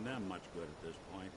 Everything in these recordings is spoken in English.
doing them much good at this point.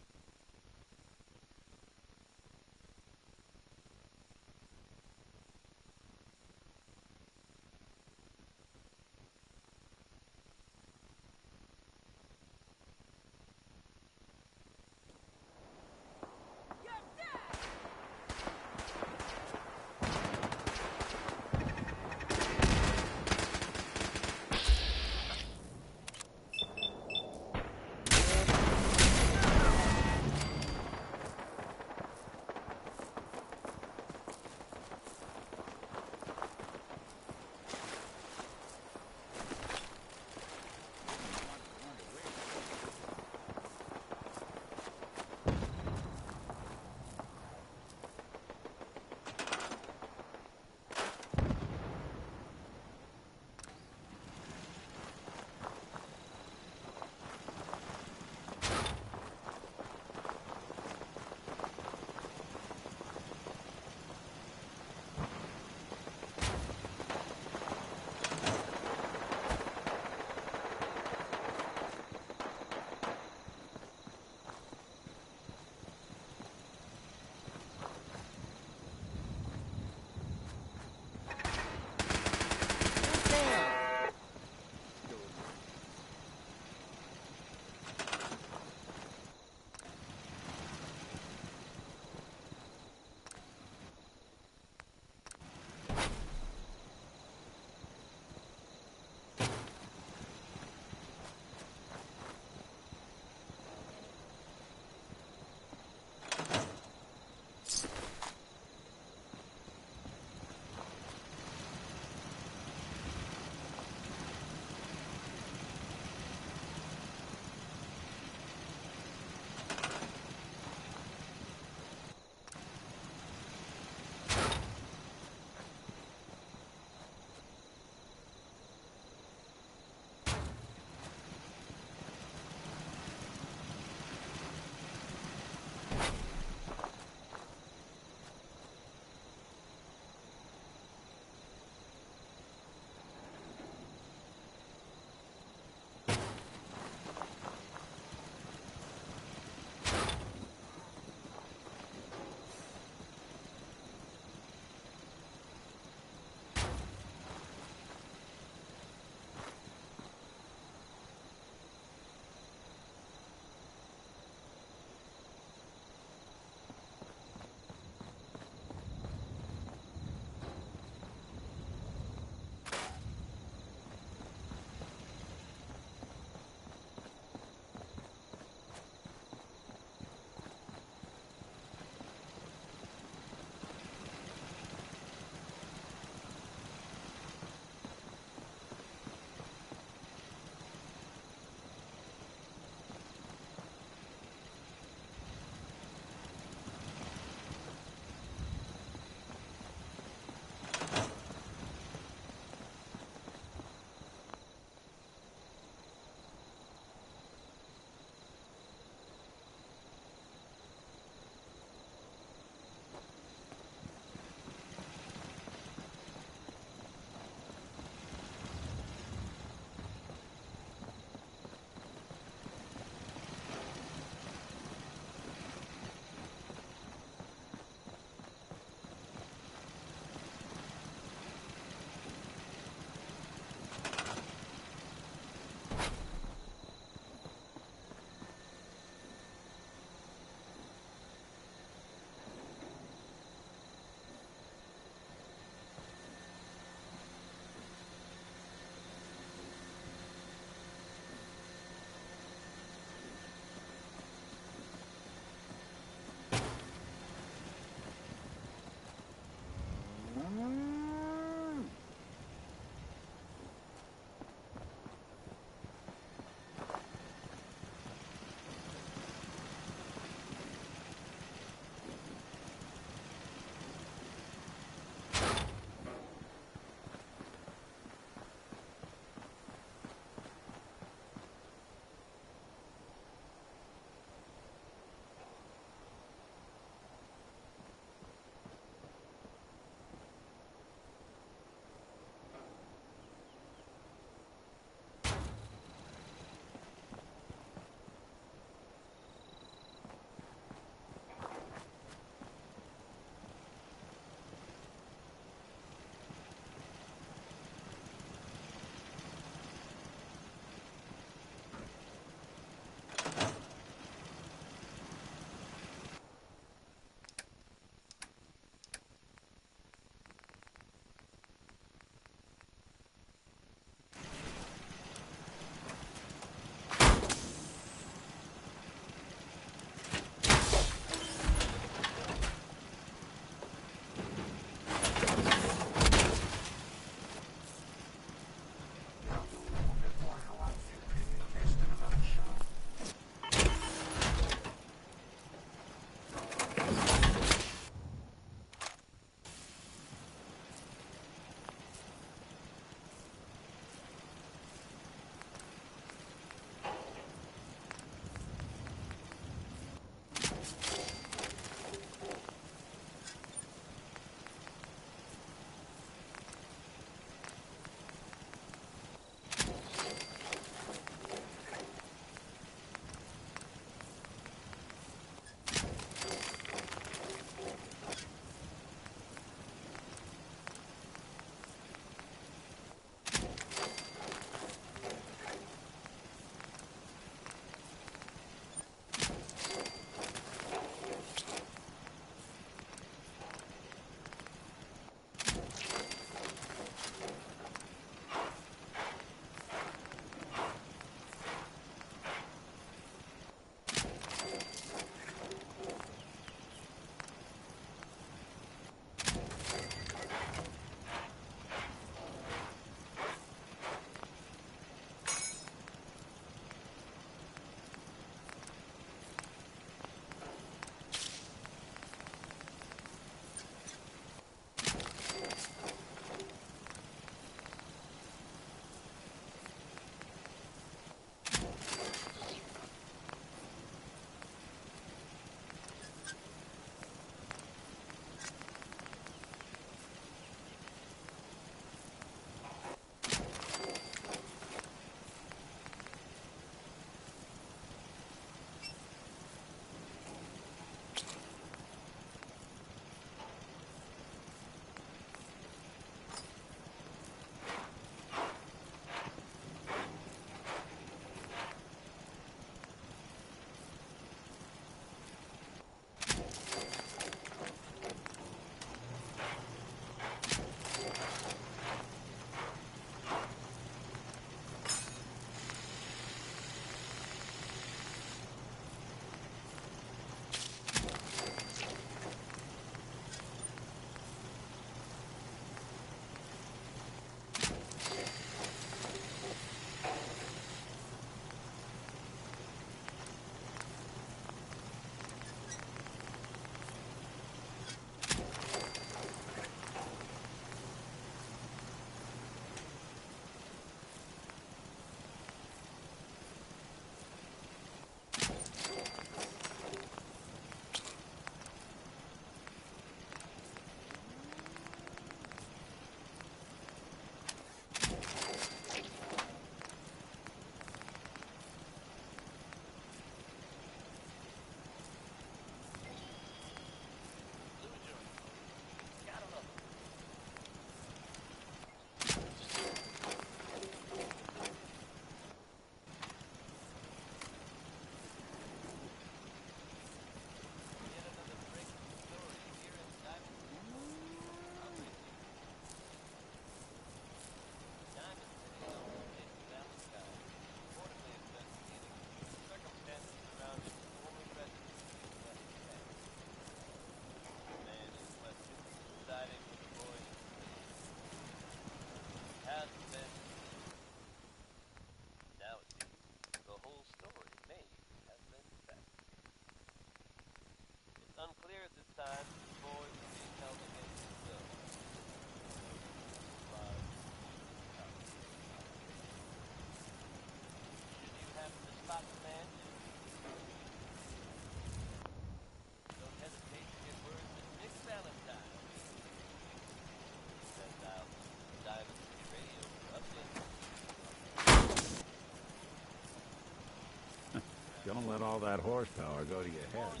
Don't let all that horsepower go to your head.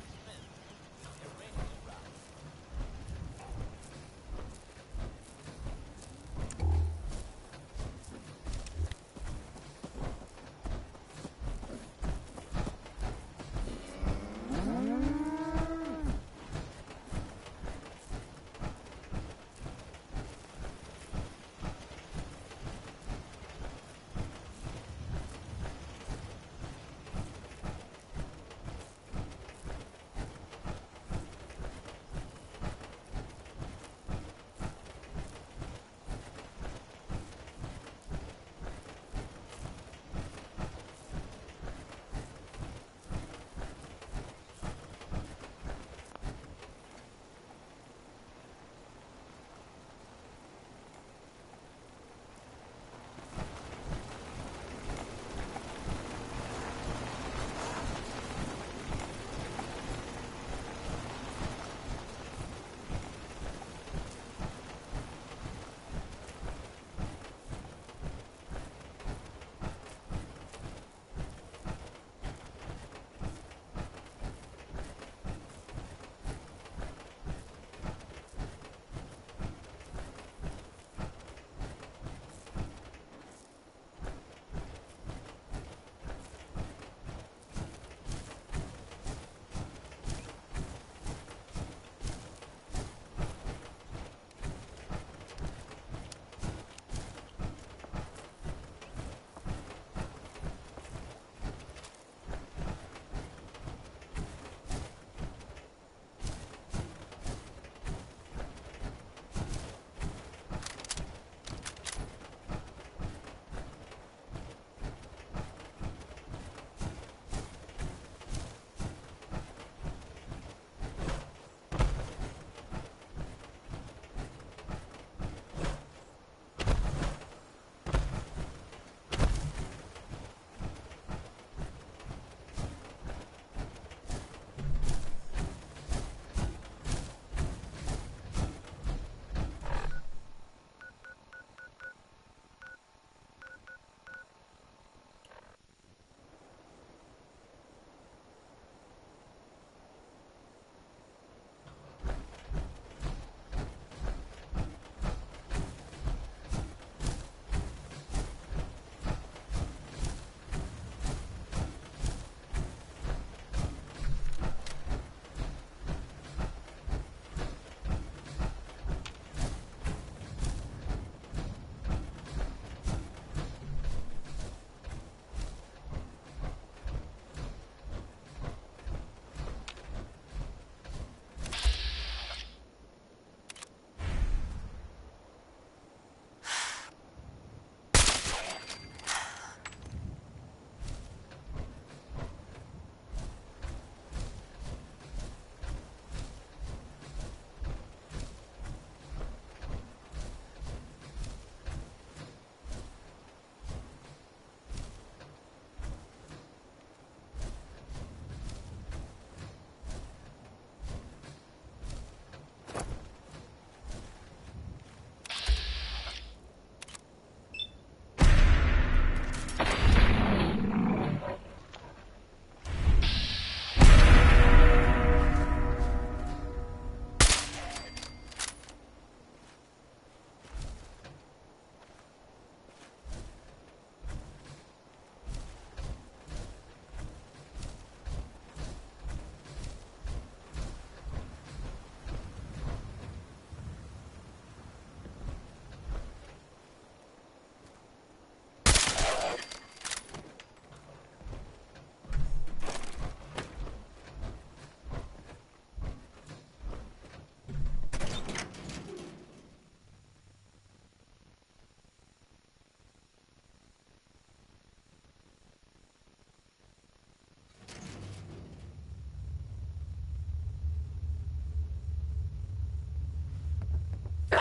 Even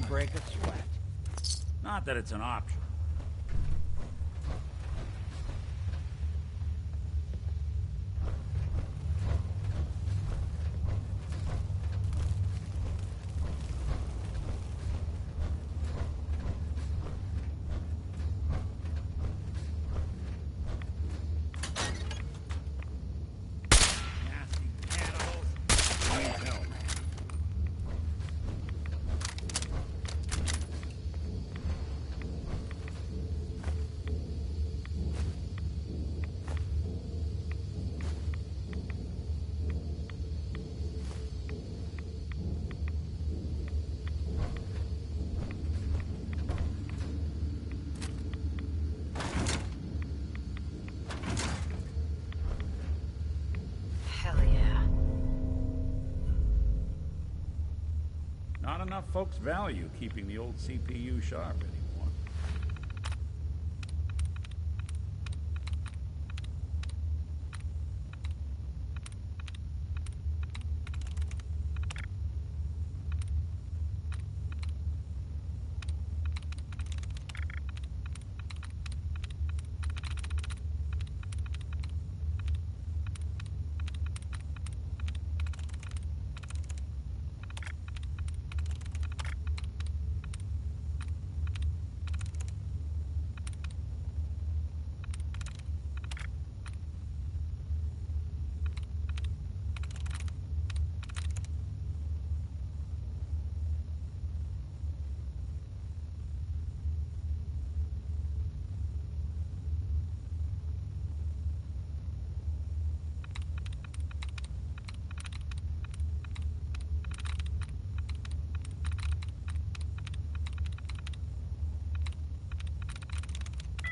break a sweat. Not that it's an option. Not enough folks value keeping the old CPU sharp anymore.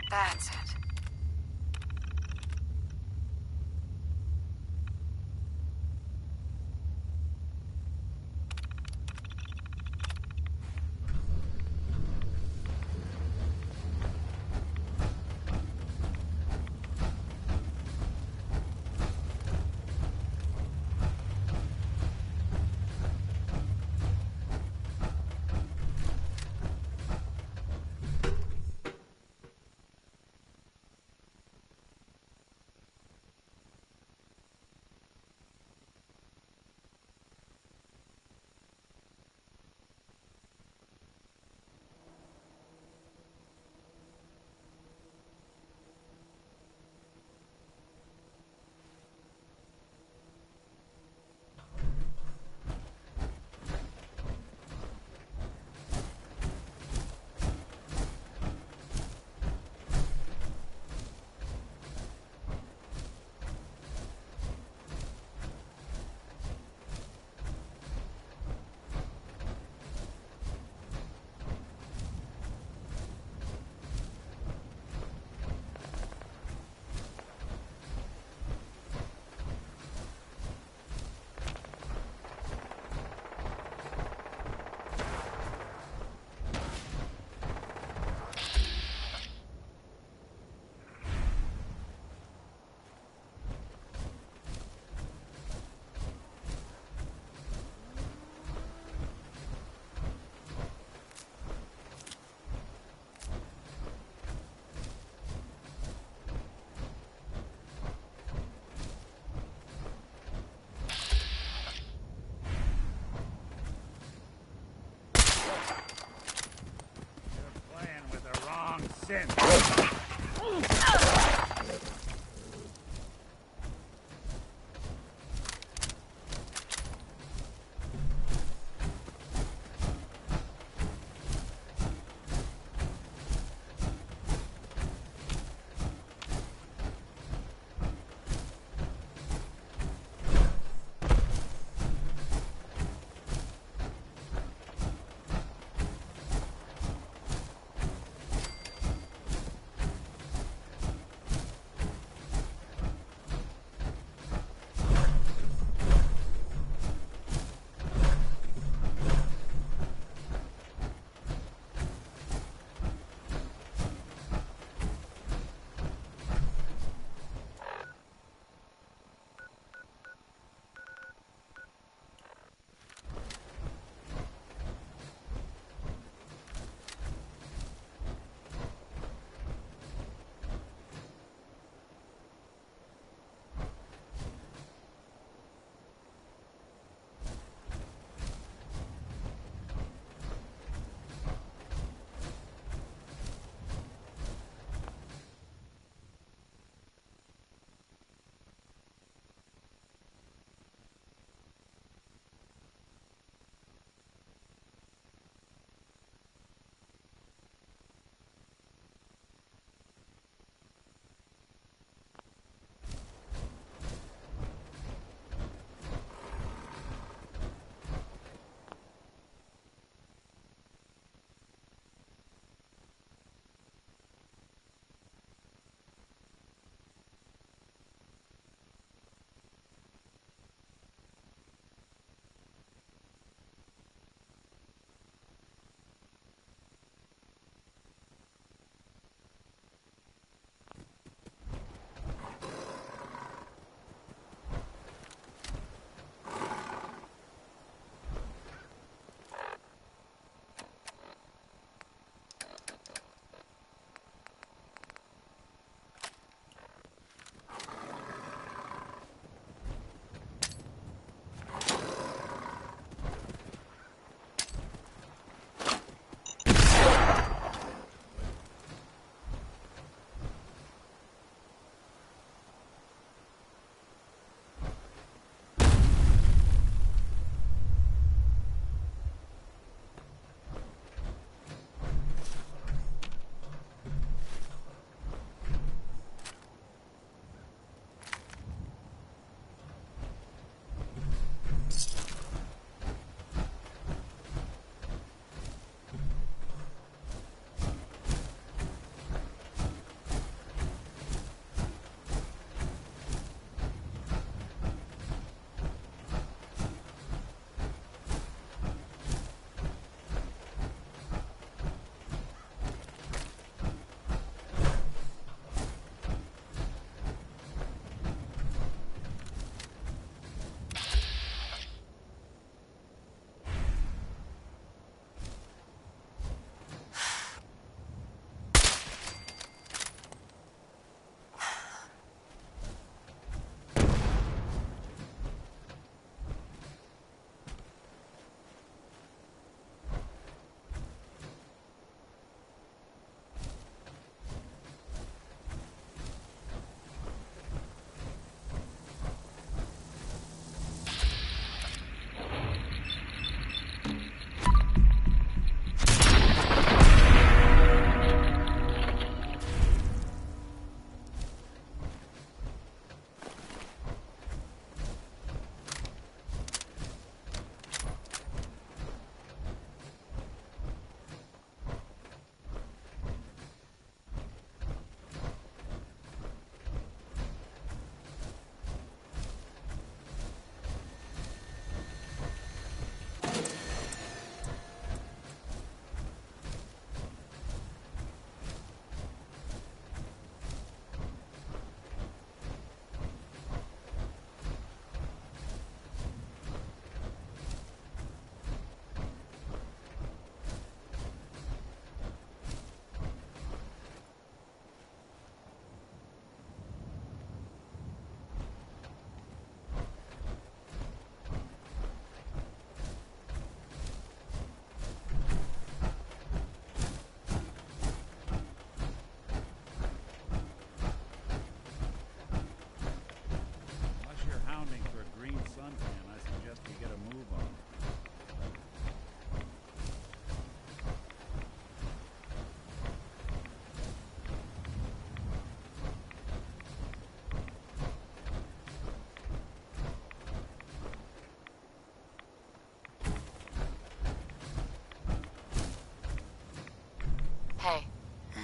That's it. Sin.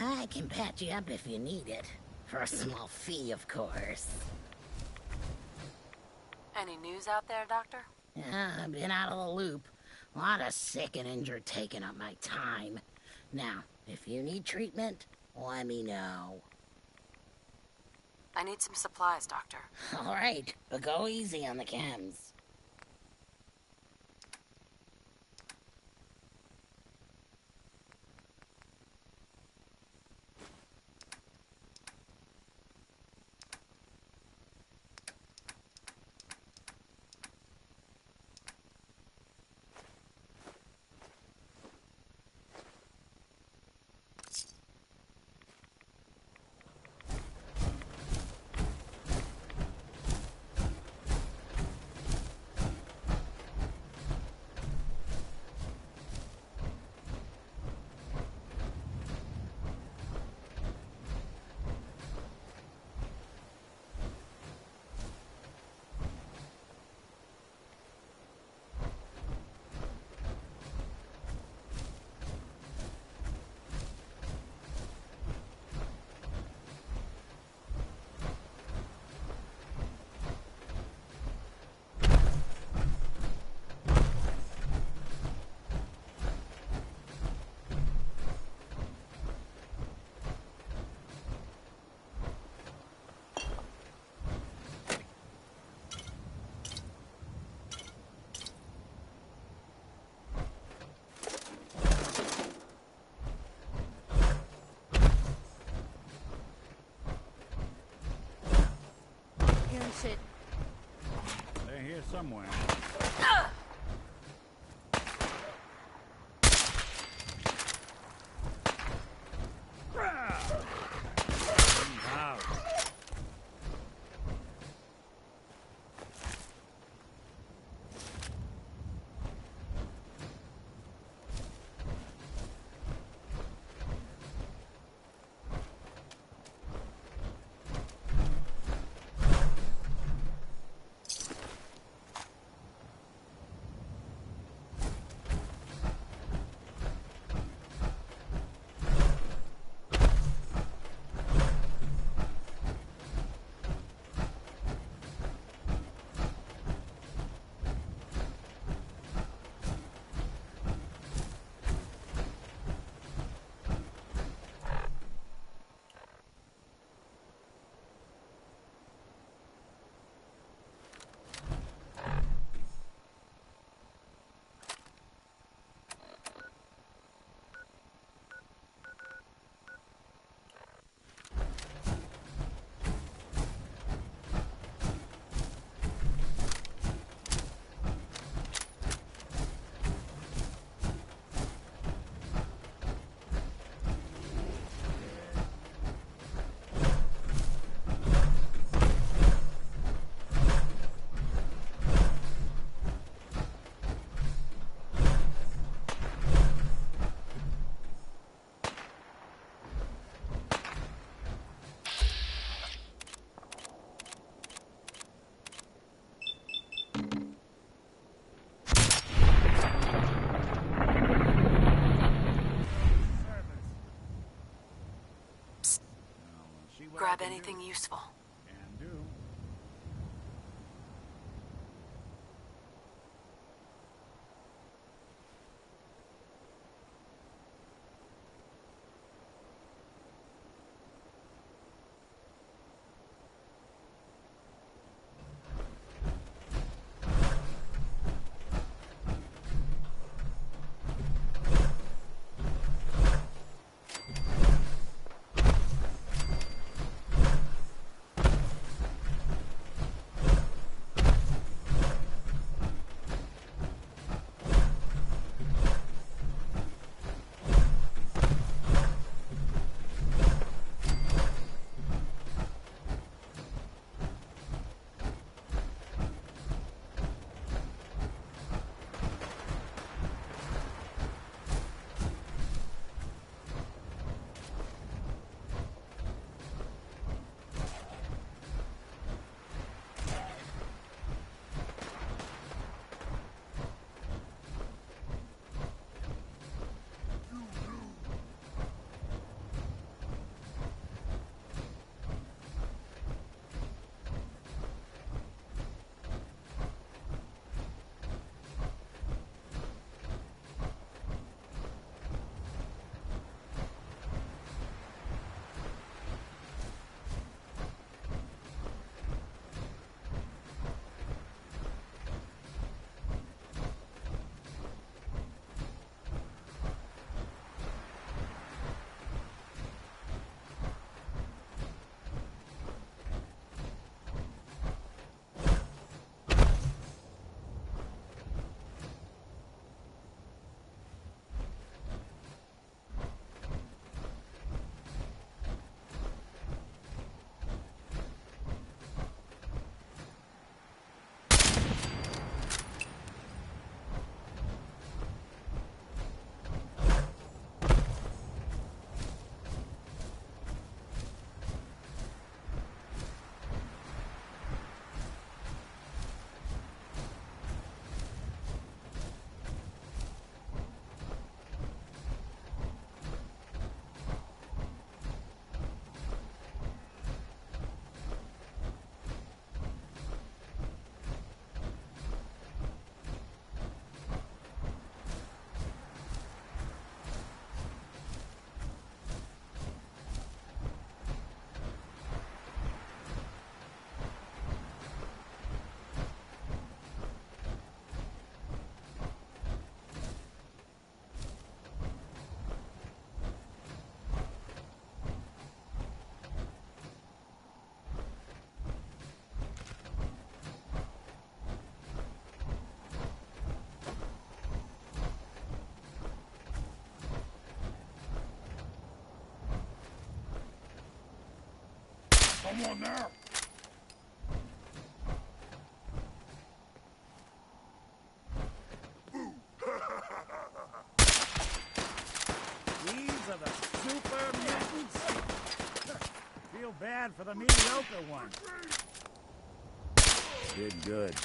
I can patch you up if you need it. For a small fee, of course. Any news out there, Doctor? Yeah, I've been out of the loop. A lot of sick and injured taking up my time. Now, if you need treatment, let me know. I need some supplies, Doctor. All right, but go easy on the chems. Shit. They're here somewhere. Out. Grab anything useful. Can do. Someone there? These are the super mutants. Feel bad for the mediocre ones. Did good.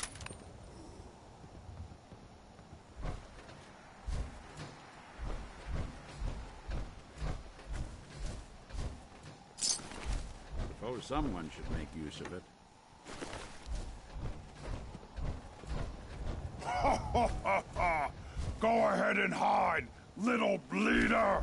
Suppose someone should make use of it. Ha ha ha ha! Go ahead and hide, little bleeder!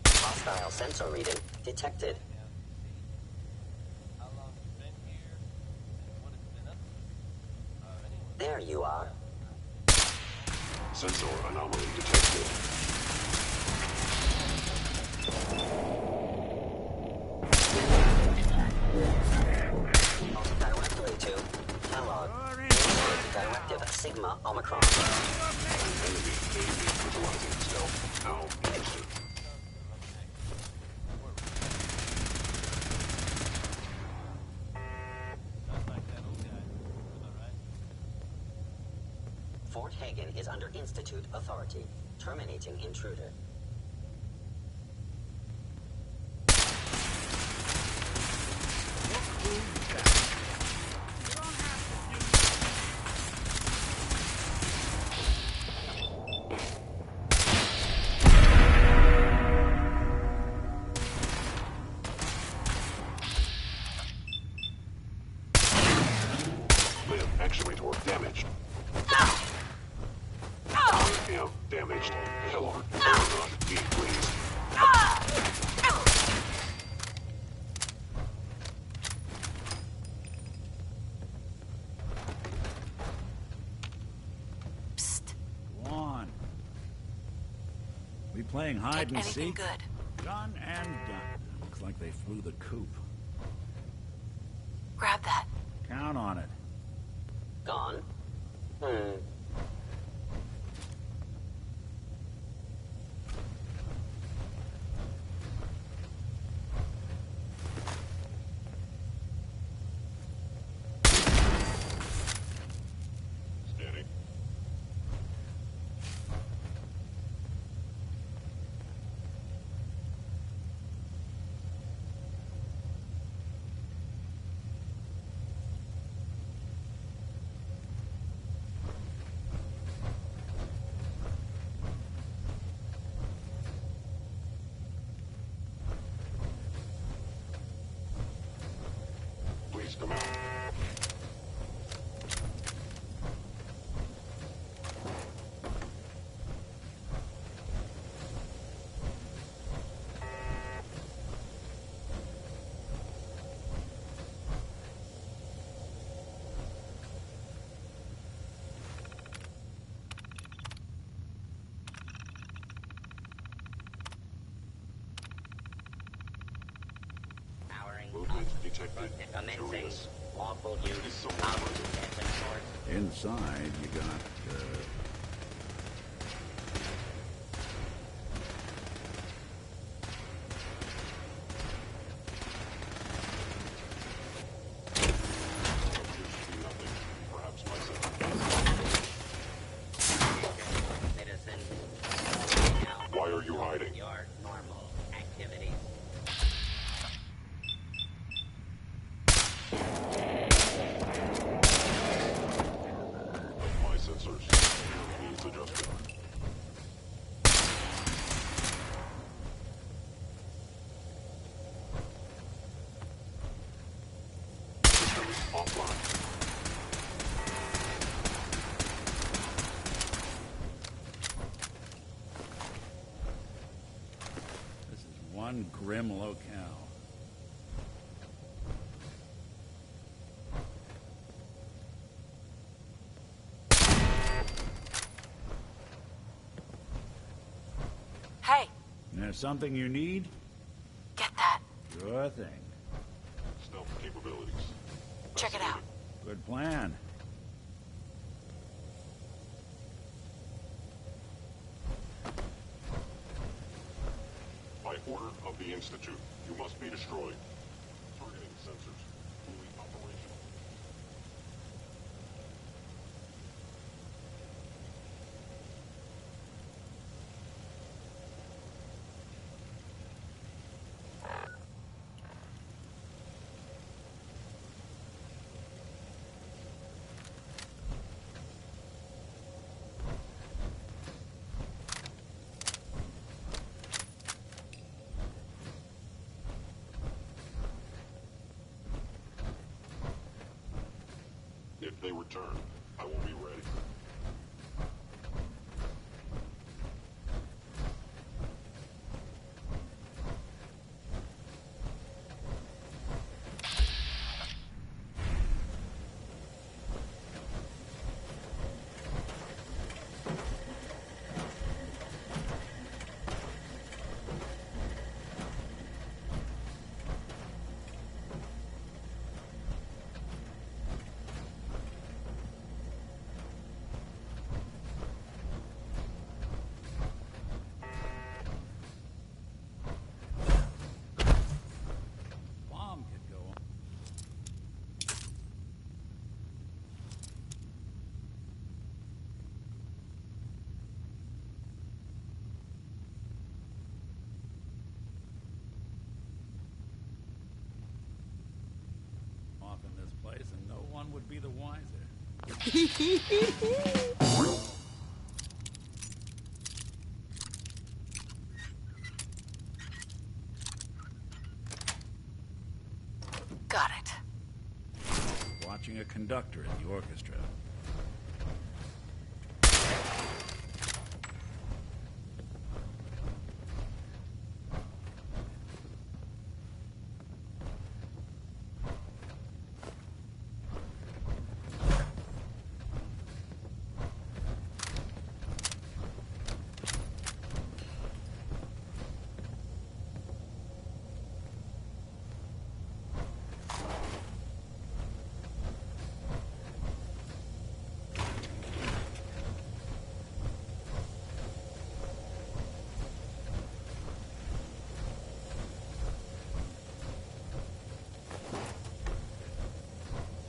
Hostile sensor reading detected. There you are. Sensor anomaly detected. Directly to Kellogg. Directive Sigma Omicron. Enemy Hagen is under Institute authority. Terminating intruder. Limb actuator damaged. Am damaged. Hellard, E, please. Psst. Go on. We playing hide Take and anything seek? good. Done and done. Looks like they flew the coop. Grab that. Count on it. Gone? Steady. Please come out. Powering Movement detected. commencing Curious. lawful use of deadly source. Inside, you got, Appears to be nothing. Perhaps myself. Citizen. Now, Why are you hiding? your normal activities. My sensors. Needs adjusted. Systems offline. This is one grim locale. Hey, There's something you need? get that. Sure thing. Stealth capabilities. Check it out. Good plan. By order of the Institute, you must be destroyed. Targeting sensors. Fully operational. If they return, I will be ready. place and no one would be the wiser. Got it. Watching a conductor in the orchestra.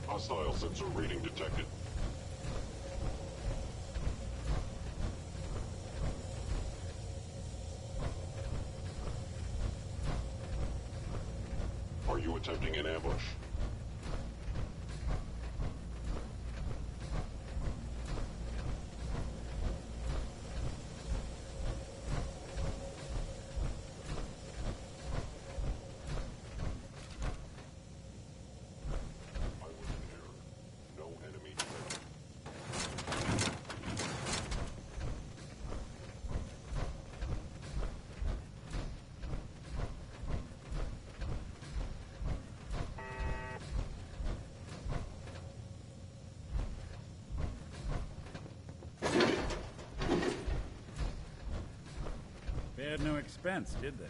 Hostile sensor reading detected. Are you attempting an ambush? I was in error. No enemy detected. Spared no expense, did they?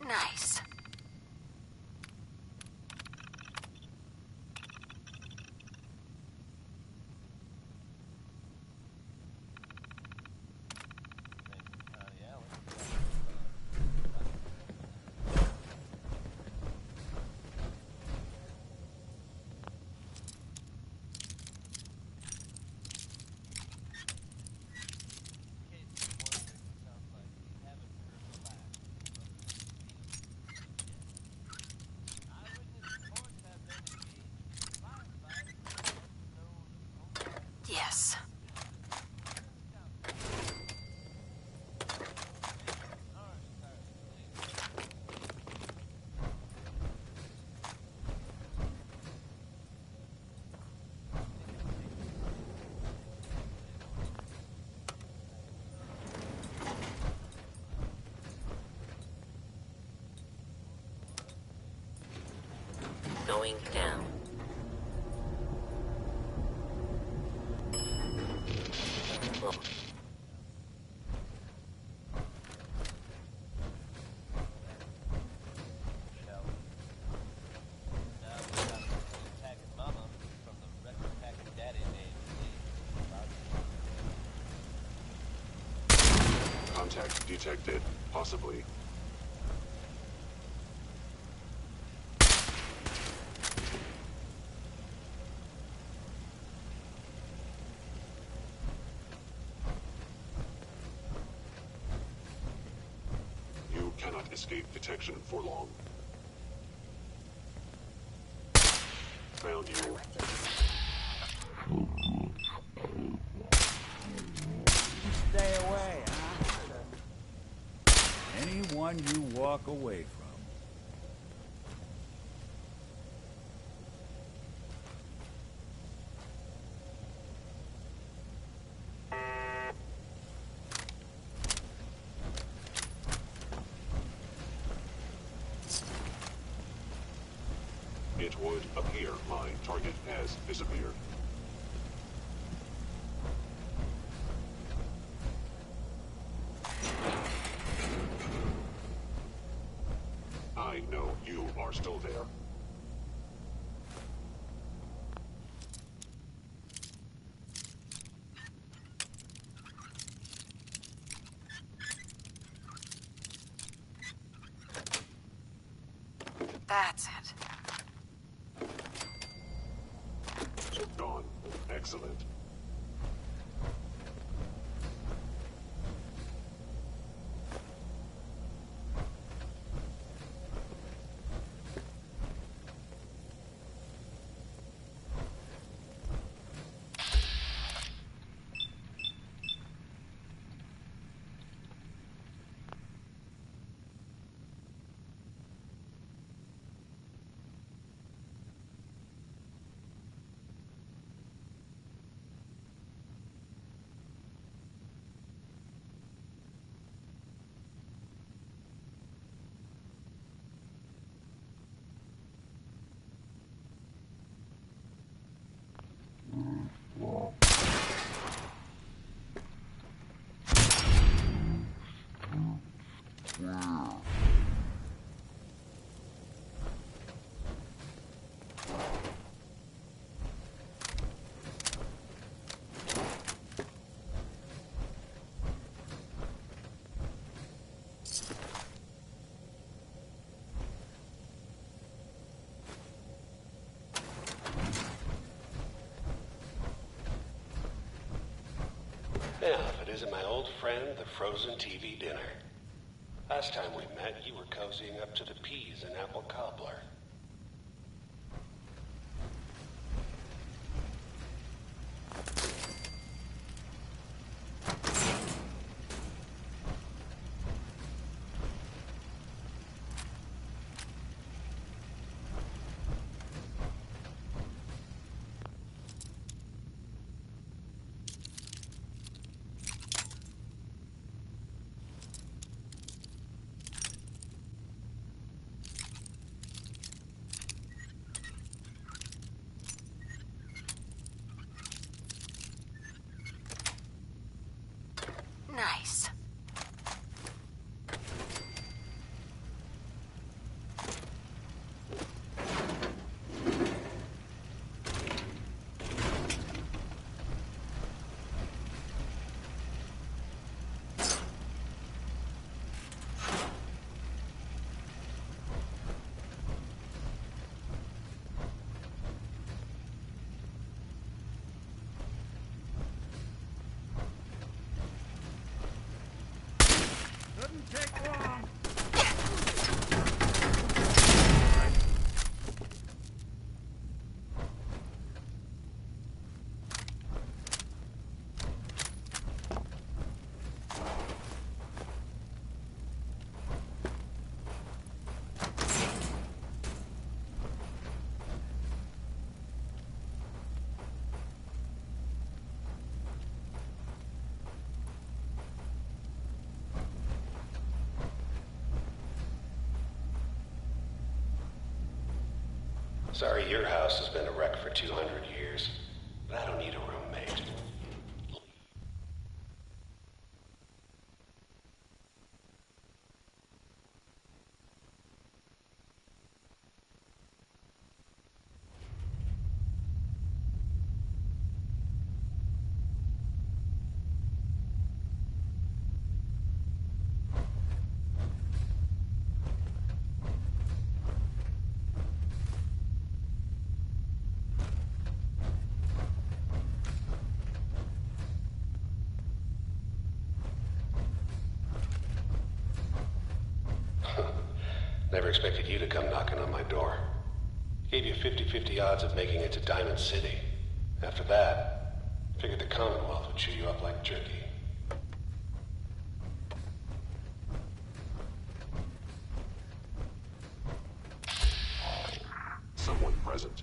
Nice. Yes. Going down. Contact detected. Possibly. You cannot escape detection for long. Found you. Stay away, huh? Anyone you walk away from. it would appear my target has disappeared. I know you are still there. That's it. Gone. Excellent. Now, if it isn't my old friend, the frozen TV dinner. Last time we met, you were cozying up to the peas and apple cobbler. Nice. Couldn't take long. Sorry your house has been a wreck for 200 years, but I don't need a roommate. Never expected you to come knocking on my door. Gave you 50-50 odds of making it to Diamond City. After that, figured the Commonwealth would chew you up like jerky. Someone present.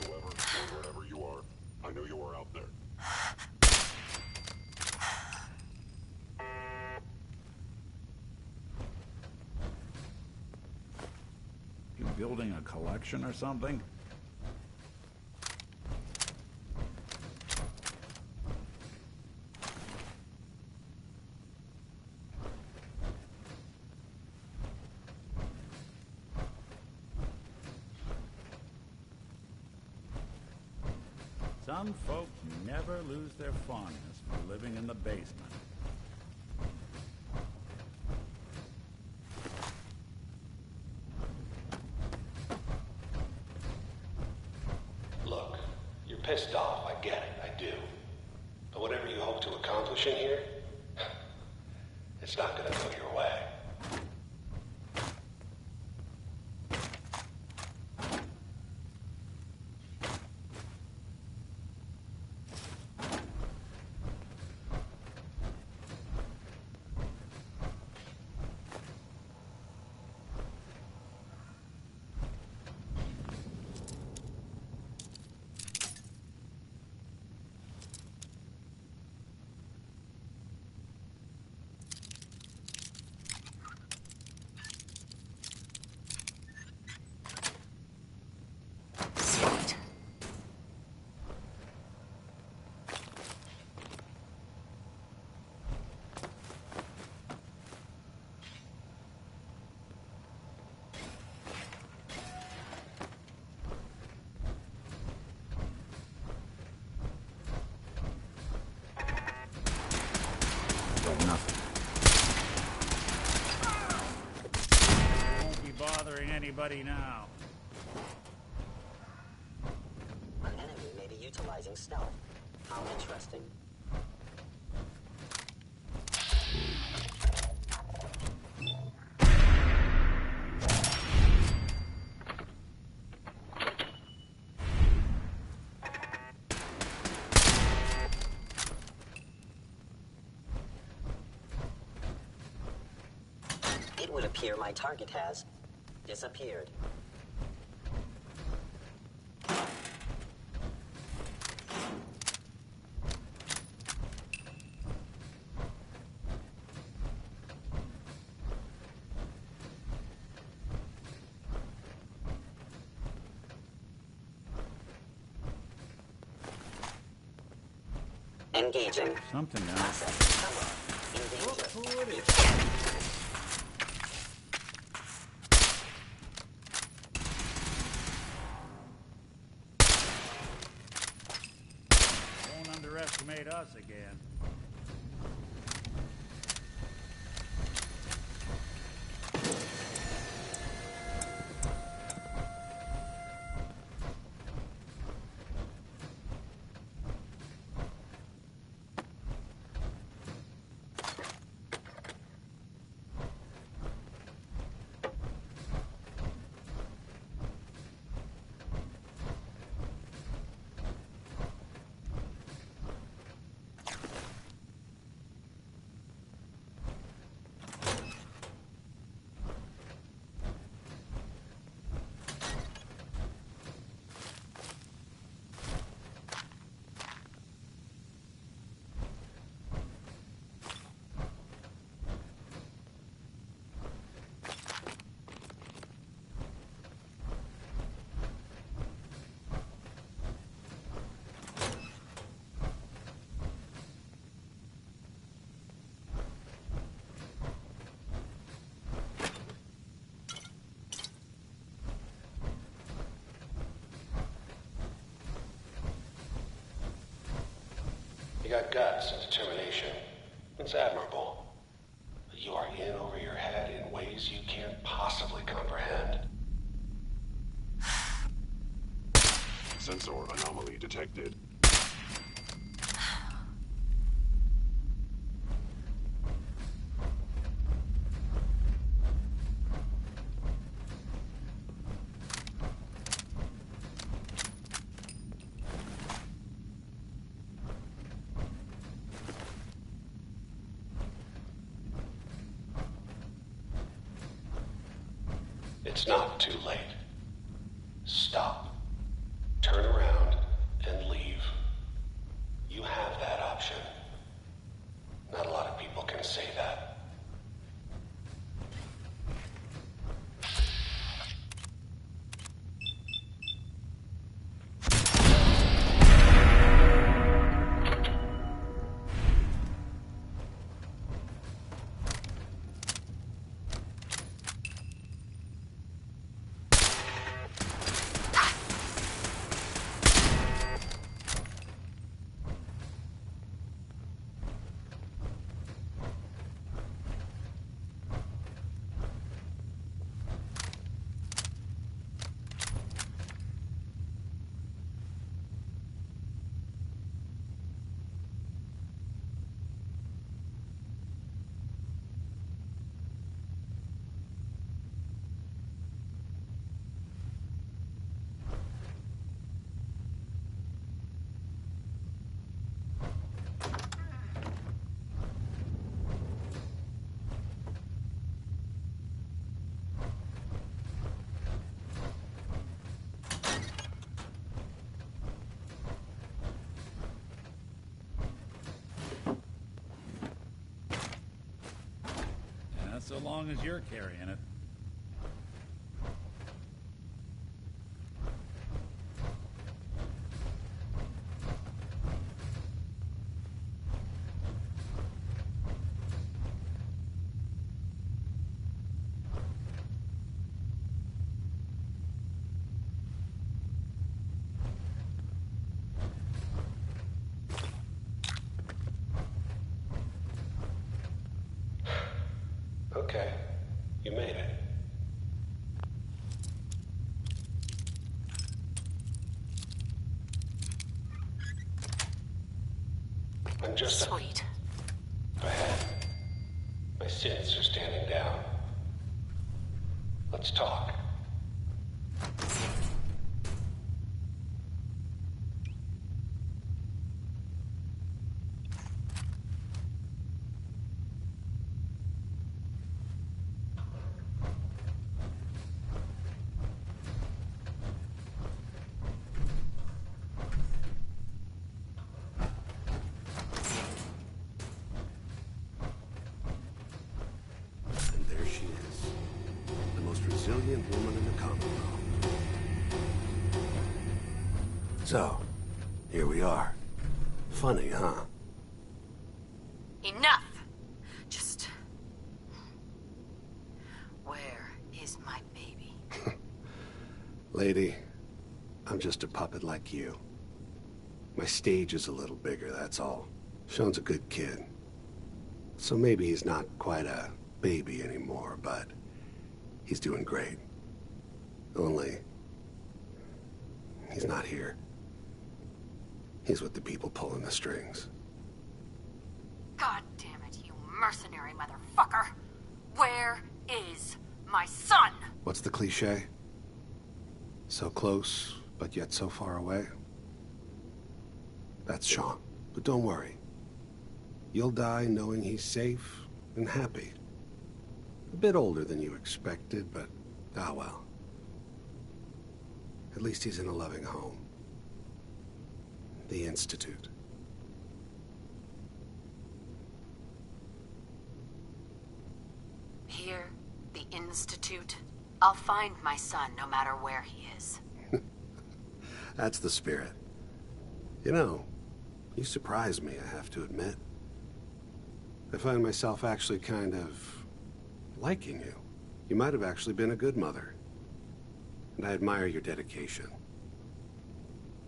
Whoever or wherever out there. You building a collection or something? Some folk never lose their fondness for living in the basement. Look, you're pissed off, I get it, I do. But whatever you hope to accomplish in here, it's not gonna go your way. Sweet. Nothing. Won't be bothering anybody now. An enemy may be utilizing stealth. How interesting. It would appear my target has disappeared. Engaging. Something else. Asset. Camera. In danger. Who it is? Don't underestimate us again. You got guts and determination. It's admirable. But you are in over your head in ways you can't possibly comprehend. Sensor anomaly detected. It's not too late. Stop. Turn around and leave. so long as you're carrying it. Okay, you made it. I'm just Sweet. ahead. My sins are standing down. Let's talk. And there she is. The most resilient woman in the Commonwealth. So, here we are. Funny, huh? Enough! Just... Where is my baby? Lady, I'm just a puppet like you. My stage is a little bigger, that's all. Sean's a good kid. So maybe he's not quite a baby anymore, but he's doing great. Only, he's not here. He's with the people pulling the strings. God damn it, you mercenary motherfucker! Where is my son? What's the cliche? So close, but yet so far away? That's Sean. But don't worry. You'll die knowing he's safe and happy. A bit older than you expected, but ah well. At least he's in a loving home. The Institute. Here, the Institute. I'll find my son no matter where he is. That's the spirit. You know, you surprise me, I have to admit. I find myself actually kind of liking you. You might have actually been a good mother. And I admire your dedication.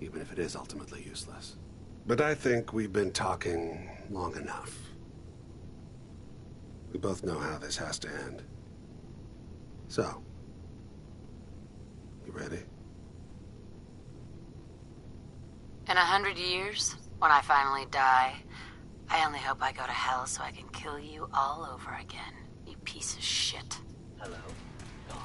Even if it is ultimately useless. But I think we've been talking long enough. We both know how this has to end. So, you ready? In 100 years, when I finally die, I only hope I go to hell so I can kill you all over again, you piece of shit. Hello? Dawn.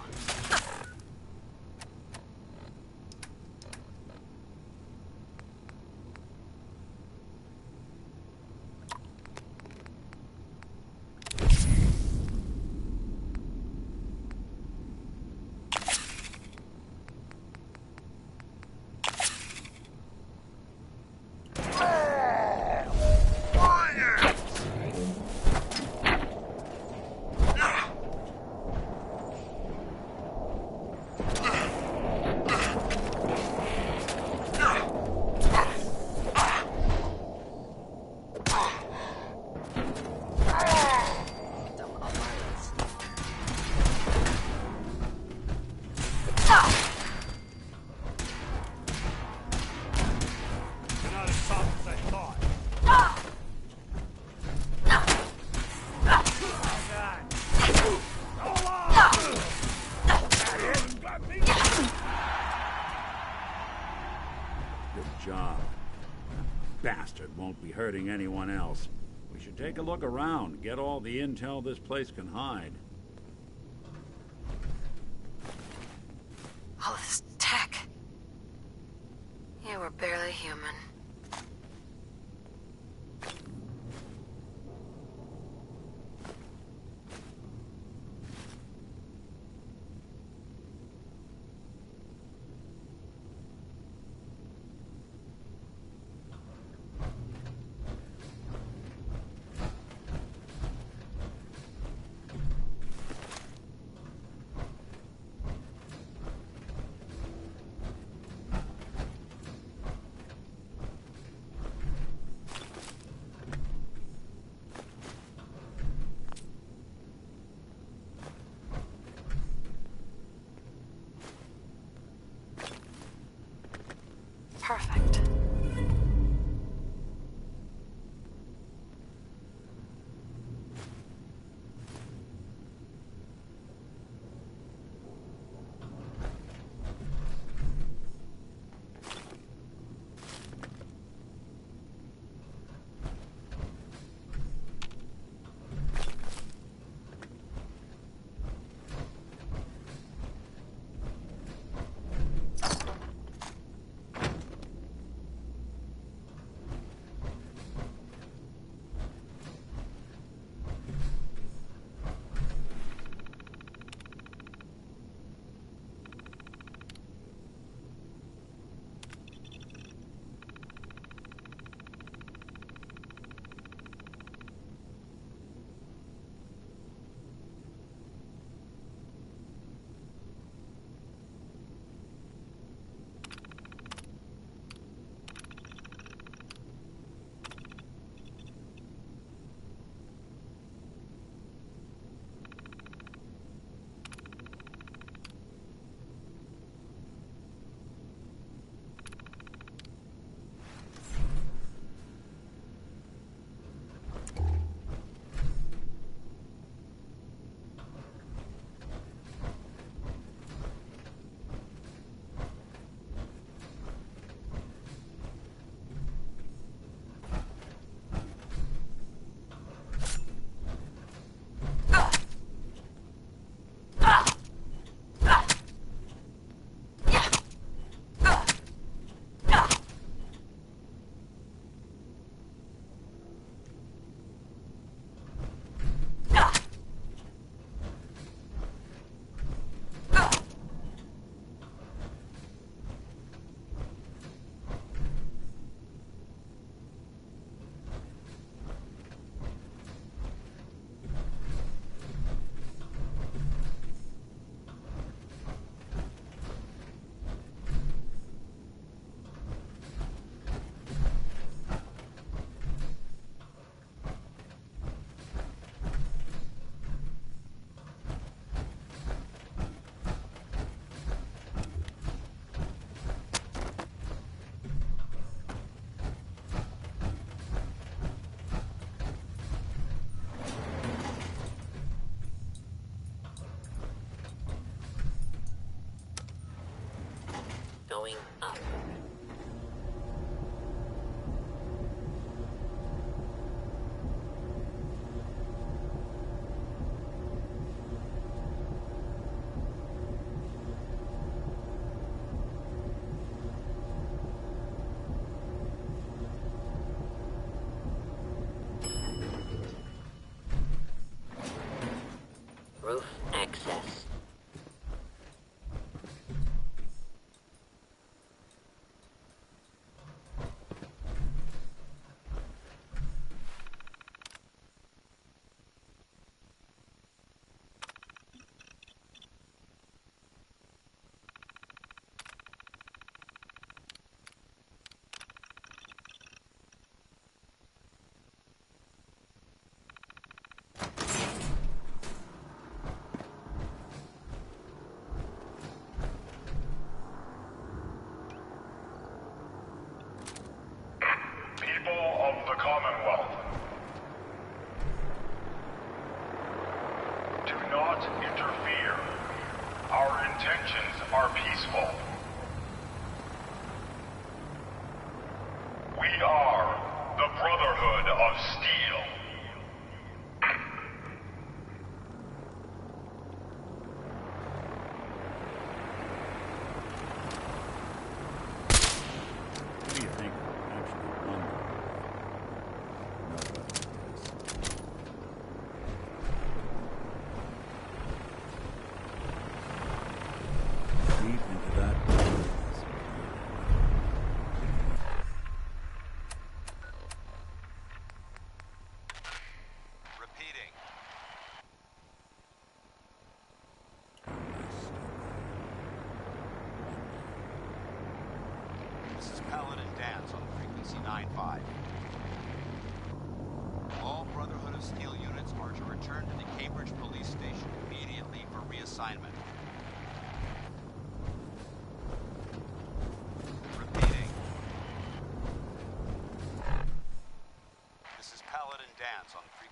You're not as tough as I thought. Good job. Bastard won't be hurting anyone else. We should take a look around, get all the intel this place can hide. All this tech. You were barely human. perfect. Going up. Roof access. People of the Commonwealth, do not interfere. Our intentions are peaceful. We are the Brotherhood of Steel. What do you think actually won? No weapon is. Deep into that. Repeating. This is Paladin Dance on frequency 9-5. All Brotherhood of Steel units are to return to the Cambridge Police Station immediately for reassignment. Repeating. dance on free.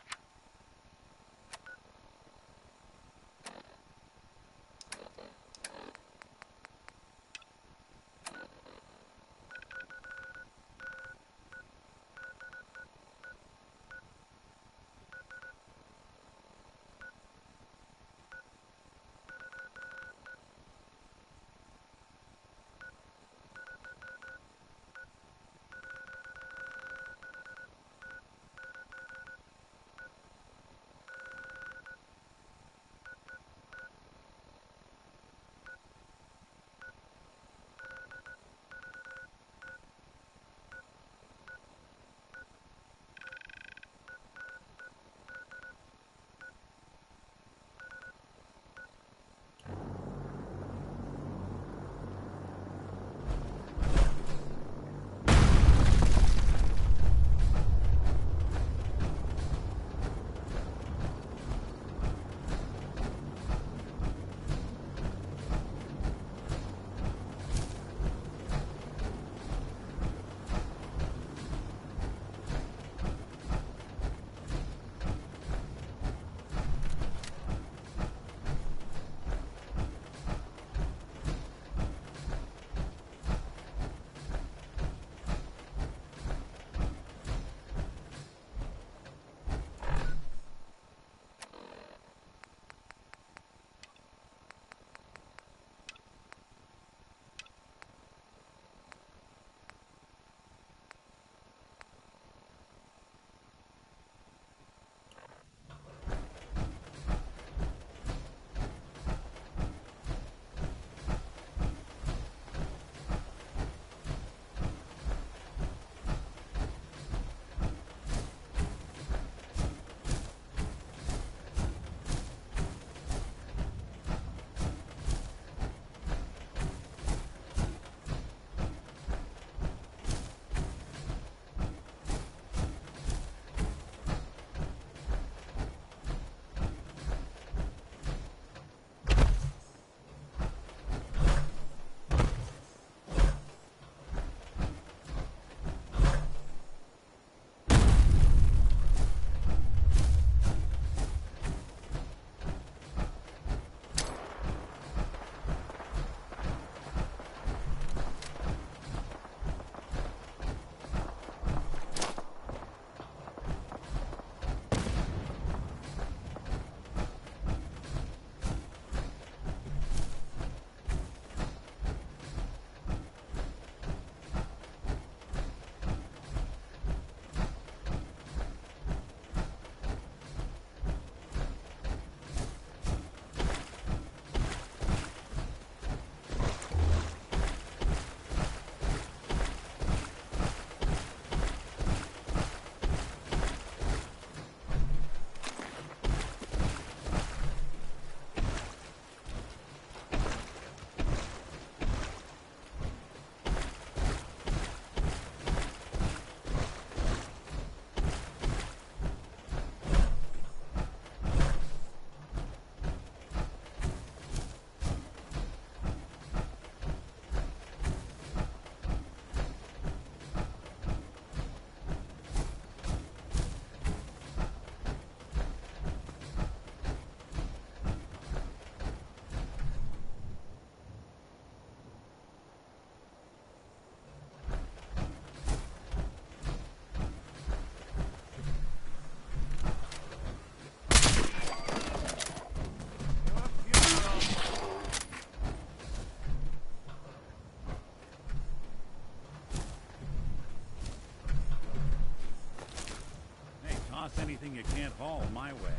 Anything you can't haul my way.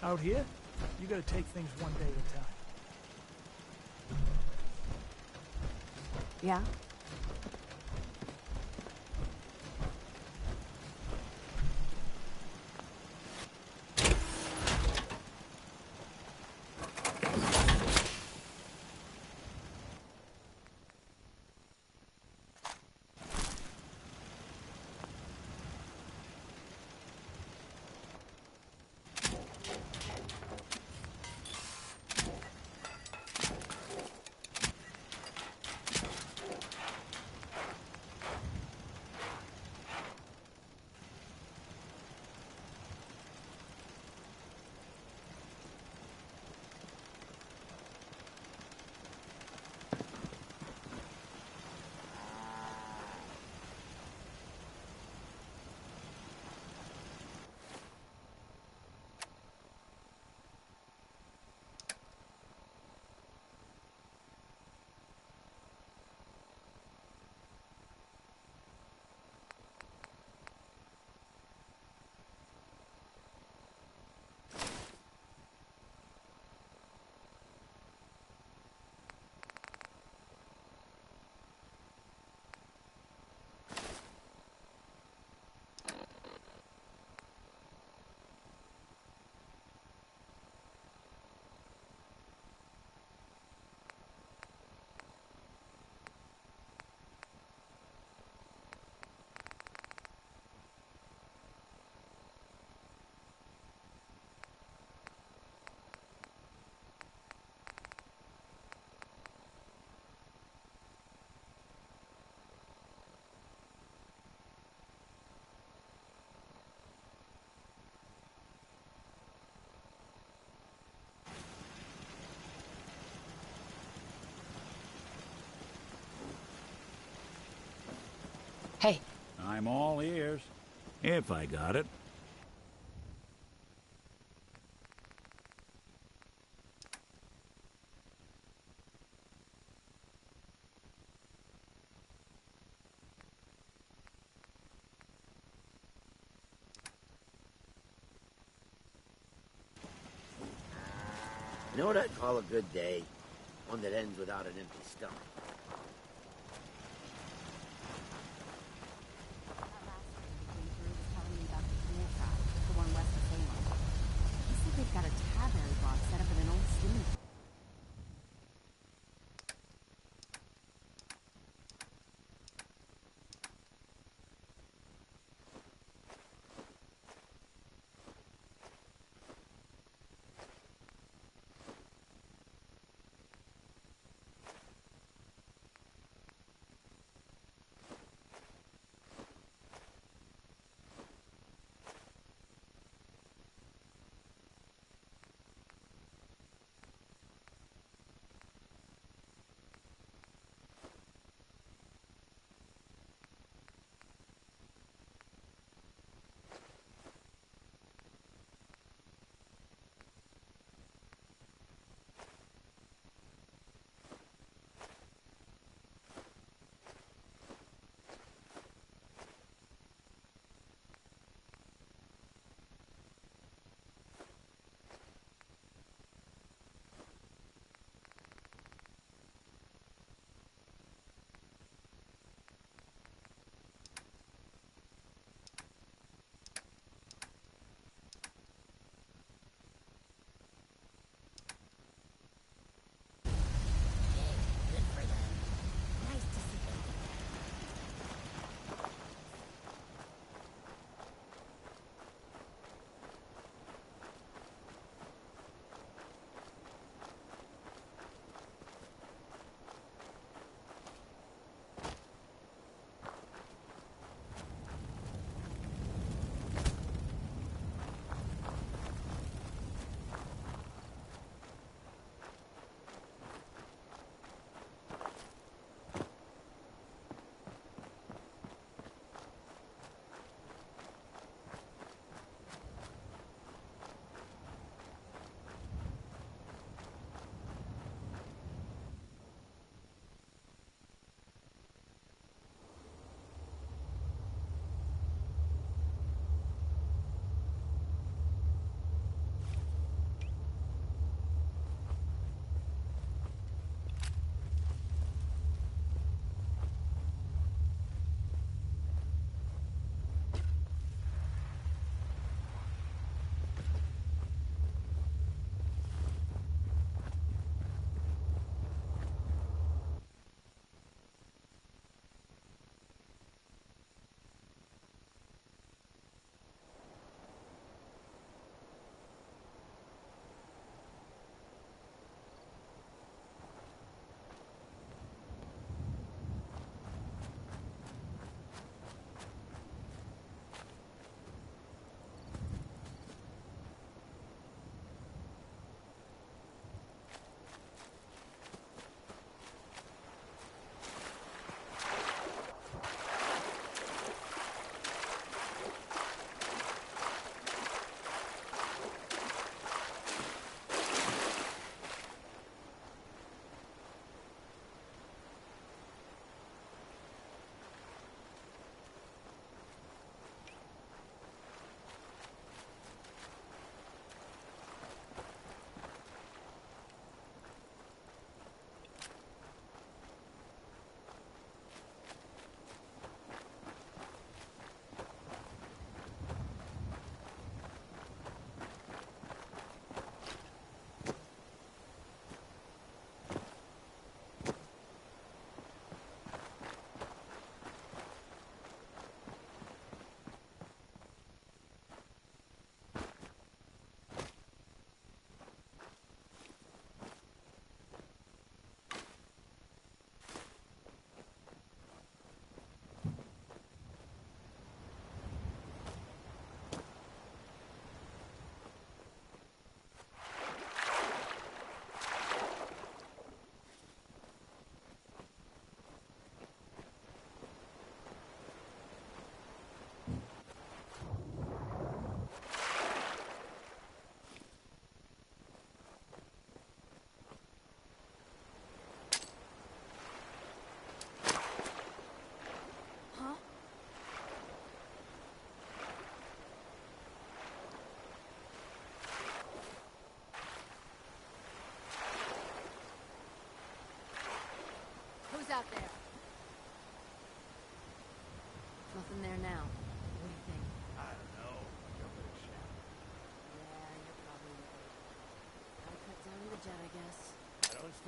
Out here, you gotta take things one day at a time. Yeah? Hey. I'm all ears. If I got it. You know what I'd call a good day? One that ends without an empty stomach. They've got a Taberry box set up in an old swimming pool.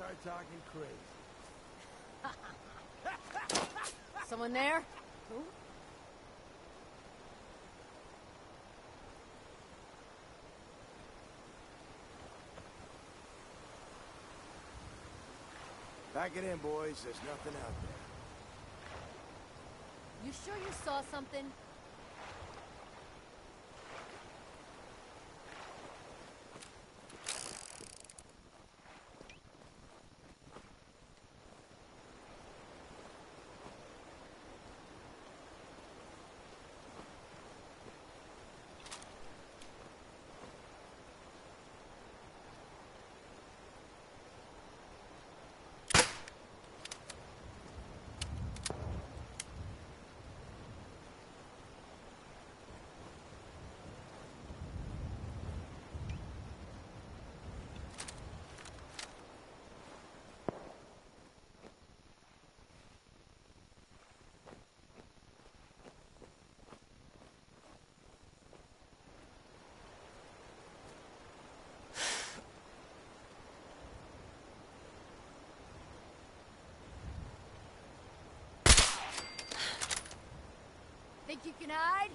start talking crazy. Someone there? Who? Pack it in, boys. There's nothing out there. You sure you saw something? Think you can hide?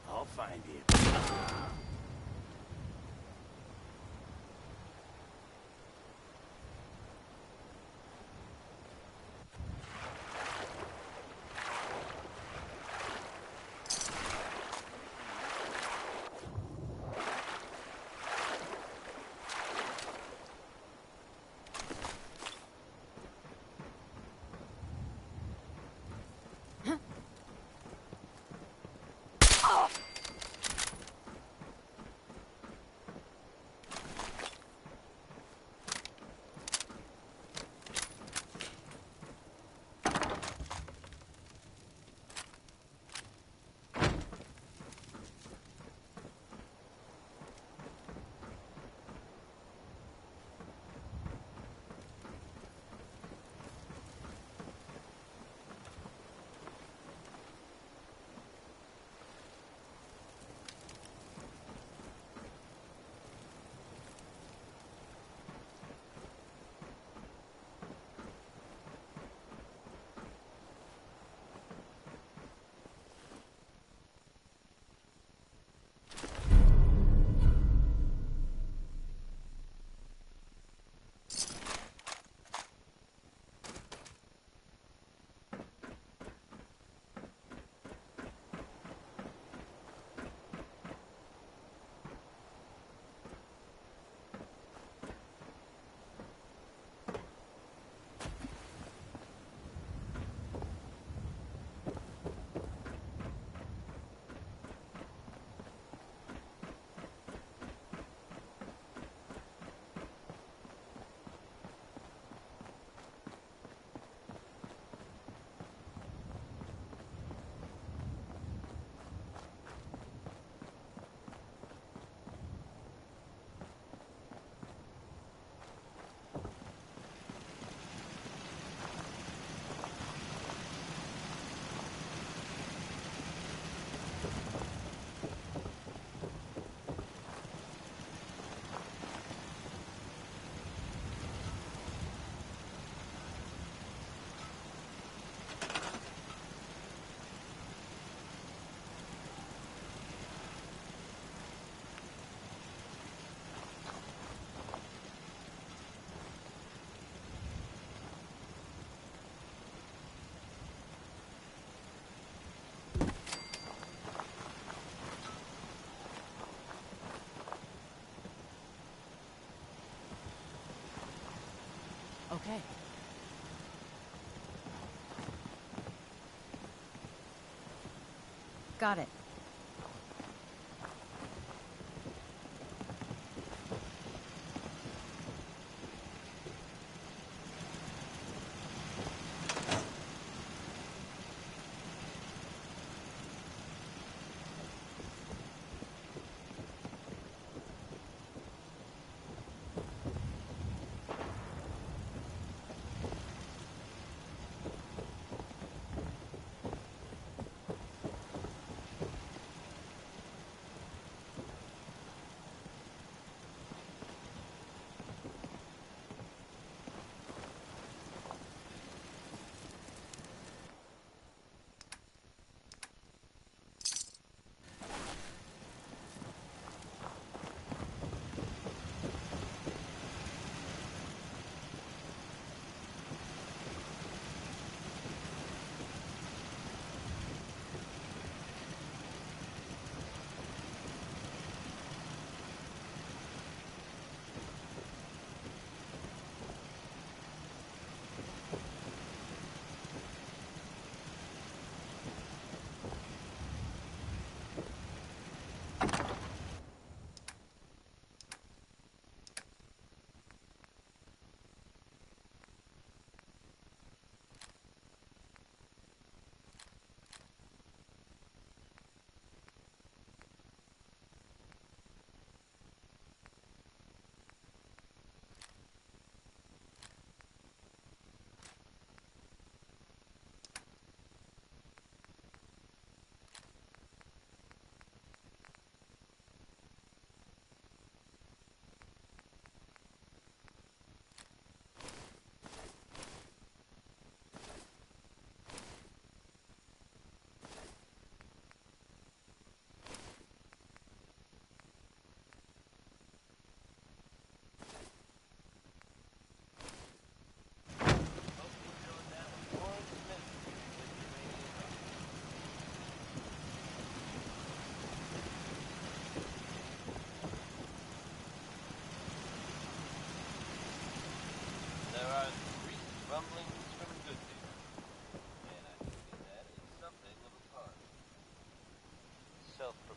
I'll find you. Okay. Got it.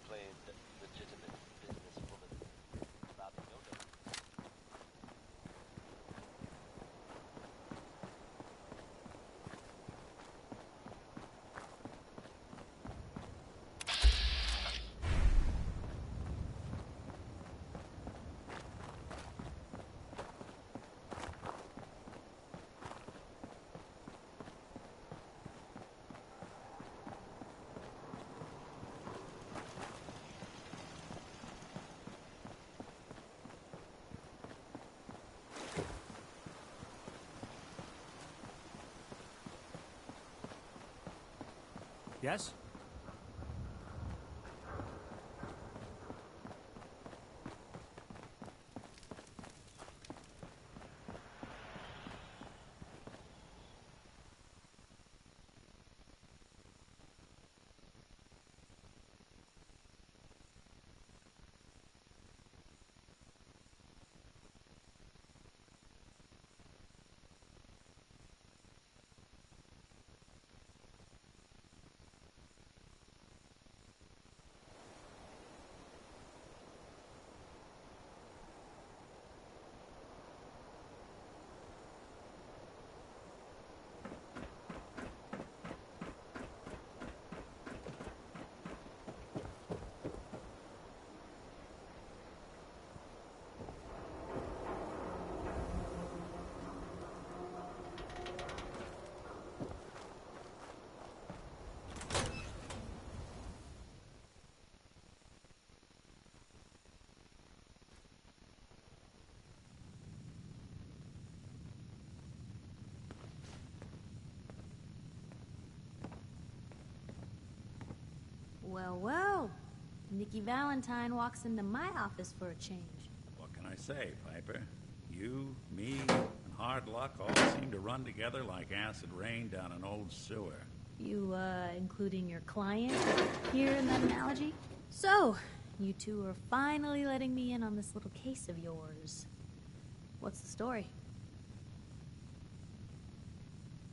played legitimate businesswoman about the yoga. Yes? Well, well. Nikki Valentine walks into my office for a change. What can I say, Piper? You, me, and hard luck all seem to run together like acid rain down an old sewer. You, including your client here in that analogy? So, you two are finally letting me in on this little case of yours. What's the story?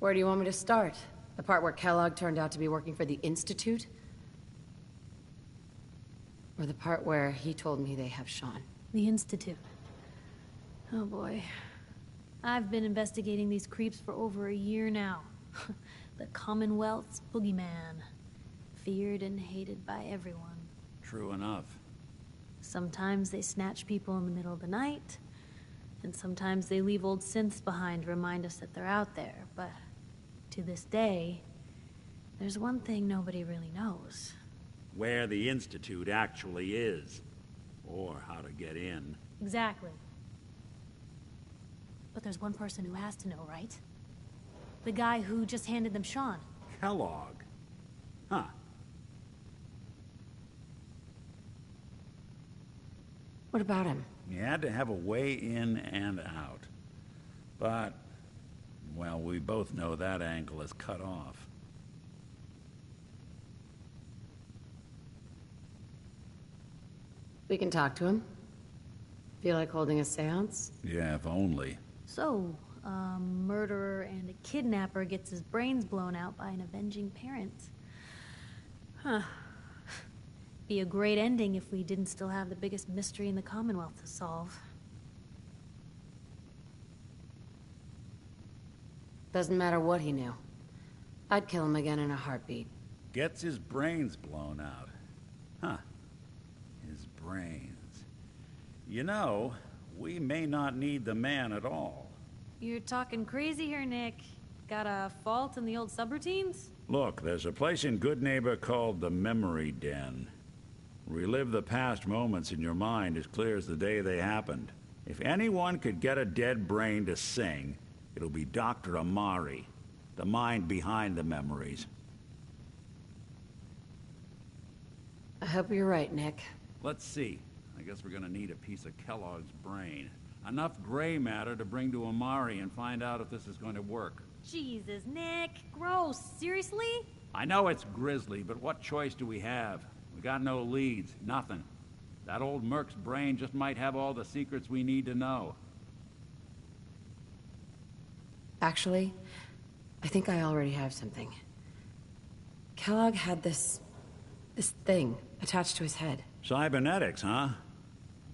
Where do you want me to start? The part where Kellogg turned out to be working for the Institute? Or the part where he told me they have Sean? The Institute. Oh boy. I've been investigating these creeps for over a year now. The Commonwealth's boogeyman. Feared and hated by everyone. True enough. Sometimes they snatch people in the middle of the night, and sometimes they leave old synths behind to remind us that they're out there, but to this day, there's one thing nobody really knows. Where the Institute actually is. Or how to get in. Exactly. But there's one person who has to know, right? The guy who just handed them Sean. Kellogg? Huh. What about him? He had to have a way in and out. But, well, we both know that angle is cut off. We can talk to him. Feel like holding a seance? Yeah, if only. So, a murderer and a kidnapper gets his brains blown out by an avenging parent. Huh. Be a great ending if we didn't still have the biggest mystery in the Commonwealth to solve. Doesn't matter what he knew. I'd kill him again in a heartbeat. Gets his brains blown out. Huh. His brains. You know, we may not need the man at all. You're talking crazy here, Nick. Got a fault in the old subroutines? Look, there's a place in Goodneighbor called the Memory Den. Relive the past moments in your mind as clear as the day they happened. If anyone could get a dead brain to sing, it'll be Dr. Amari, the mind behind the memories. I hope you're right, Nick. Let's see. I guess we're gonna need a piece of Kellogg's brain. Enough gray matter to bring to Amari and find out if this is going to work. Jesus, Nick. Gross. Seriously? I know it's grisly, but what choice do we have? We got no leads, nothing. That old Merc's brain just might have all the secrets we need to know. Actually, I think I already have something. Kellogg had this thing attached to his head. Cybernetics, huh?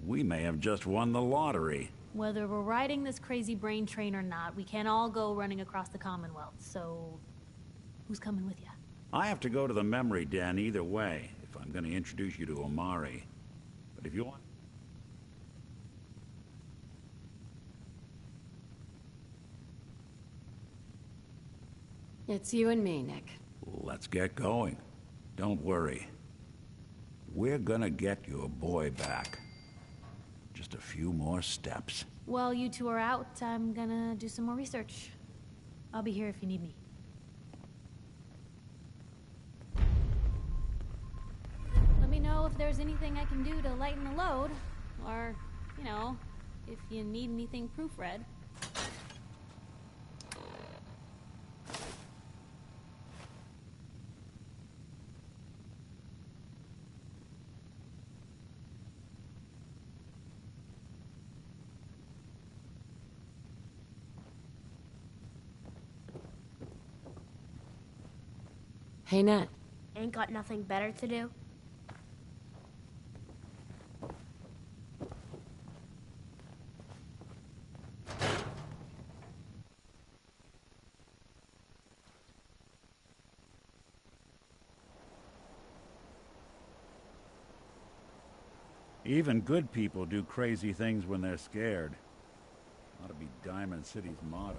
We may have just won the lottery. Whether we're riding this crazy brain train or not, we can't all go running across the Commonwealth, so... who's coming with you? I have to go to the memory den either way, if I'm going to introduce you to Omari. But if you want... It's you and me, Nick. Let's get going. Don't worry. We're gonna get your boy back. Just a few more steps. While you two are out, I'm gonna do some more research. I'll be here if you need me. Let me know if there's anything I can do to lighten the load. Or, you know, if you need anything proofread. Hey, Nat. Ain't got nothing better to do? Even good people do crazy things when they're scared. Ought to be Diamond City's motto.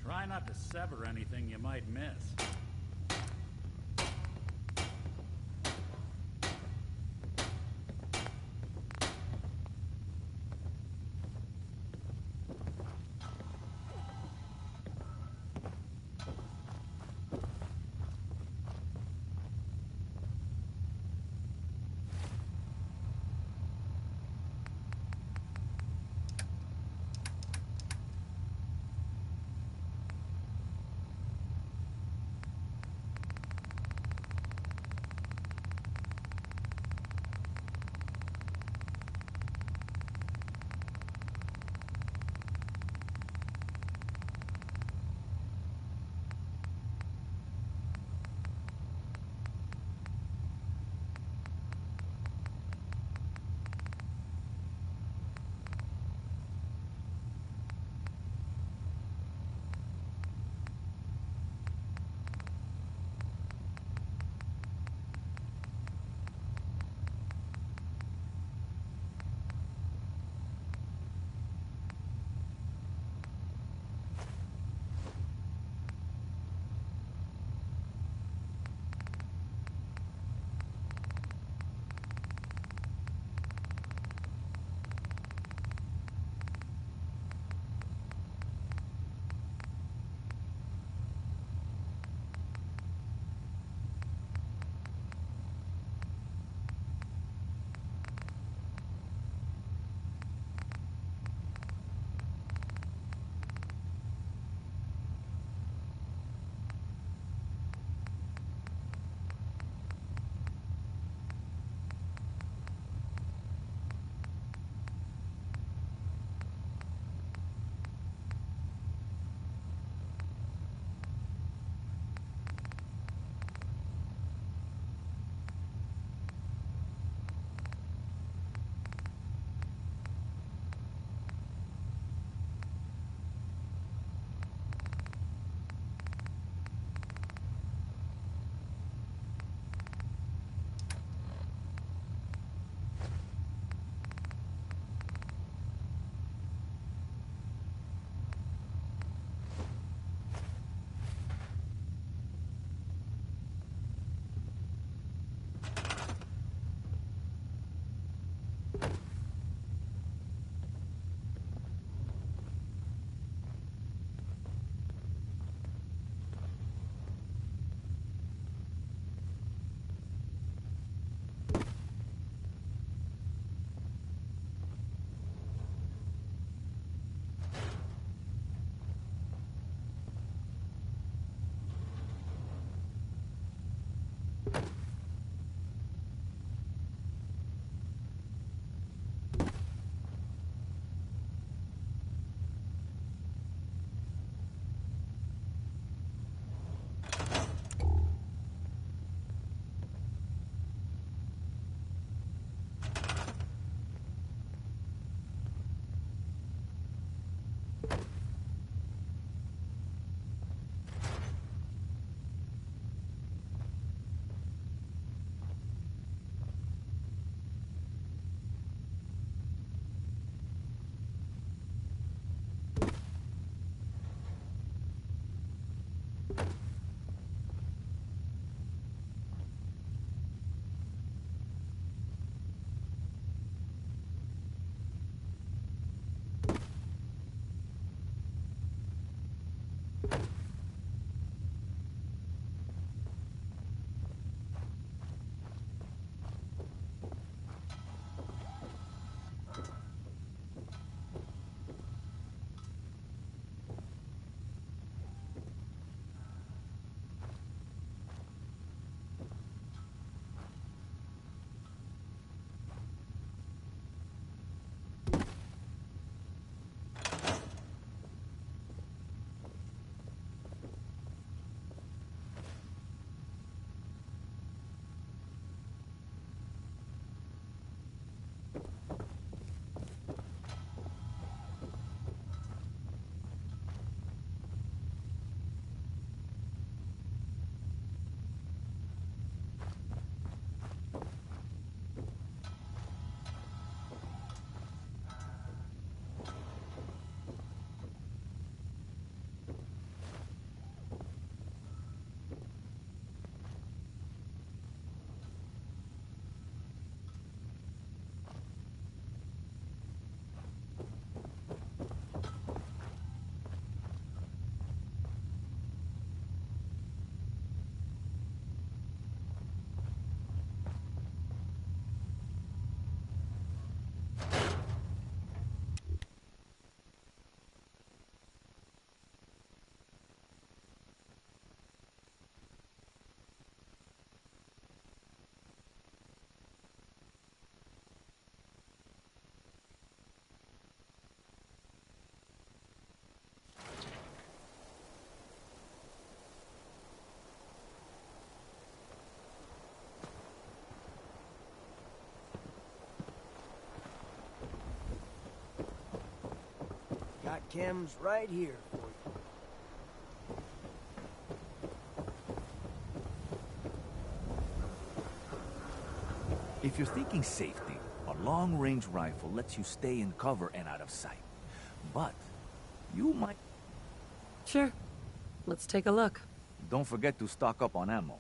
Try not to sever anything you might miss. Chem's right here for you. If you're thinking safety, a long-range rifle lets you stay in cover and out of sight. But you might... Sure. Let's take a look. Don't forget to stock up on ammo.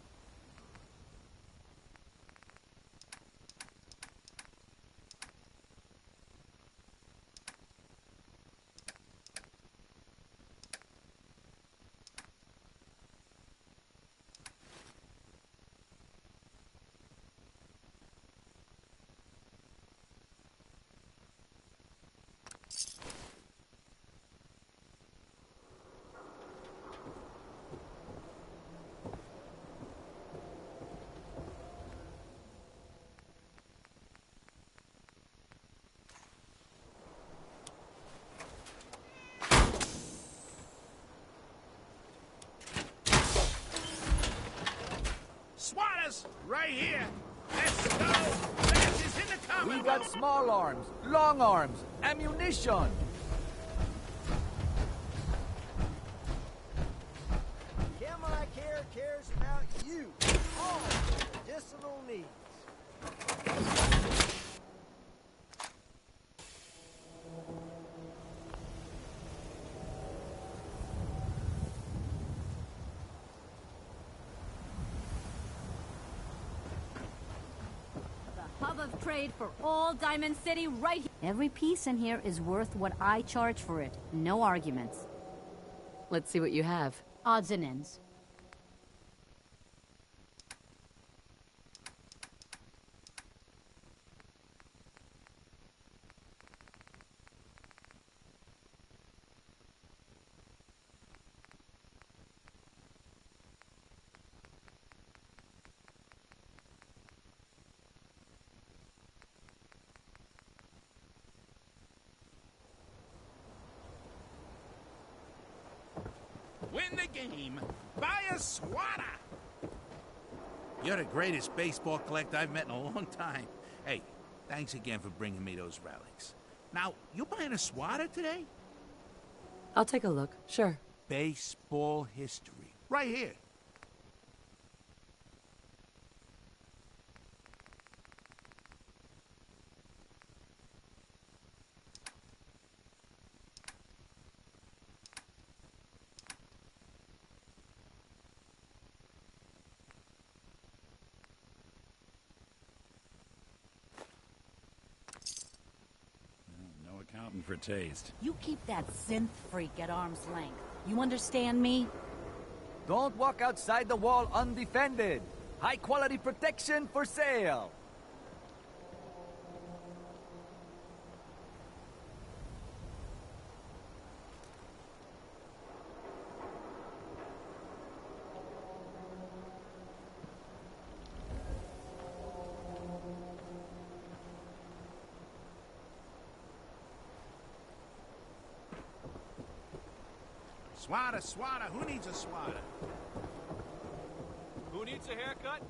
SWATers, right here. Let's go. Fast is in the common. We got small arms, long arms, ammunition. Chem Care cares about you. All your medicinal needs. Hub of trade for all Diamond City right here. Every piece in here is worth what I charge for it. No arguments. Let's see what you have. Odds and ends. Win the game. Buy a SWATer. You're the greatest baseball collector I've met in a long time. Hey, thanks again for bringing me those relics. Now, you buying a SWATer today? I'll take a look, sure. Baseball history. Right here. No accounting for taste. You keep that synth freak at arm's length. You understand me? Don't walk outside the wall undefended. High-quality protection for sale. SWATer. Who needs a SWATer? Who needs a haircut?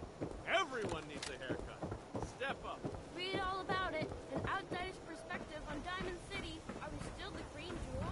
Everyone needs a haircut. Step up. Read all about it. An outsider's perspective on Diamond City. Are we still the green jewel?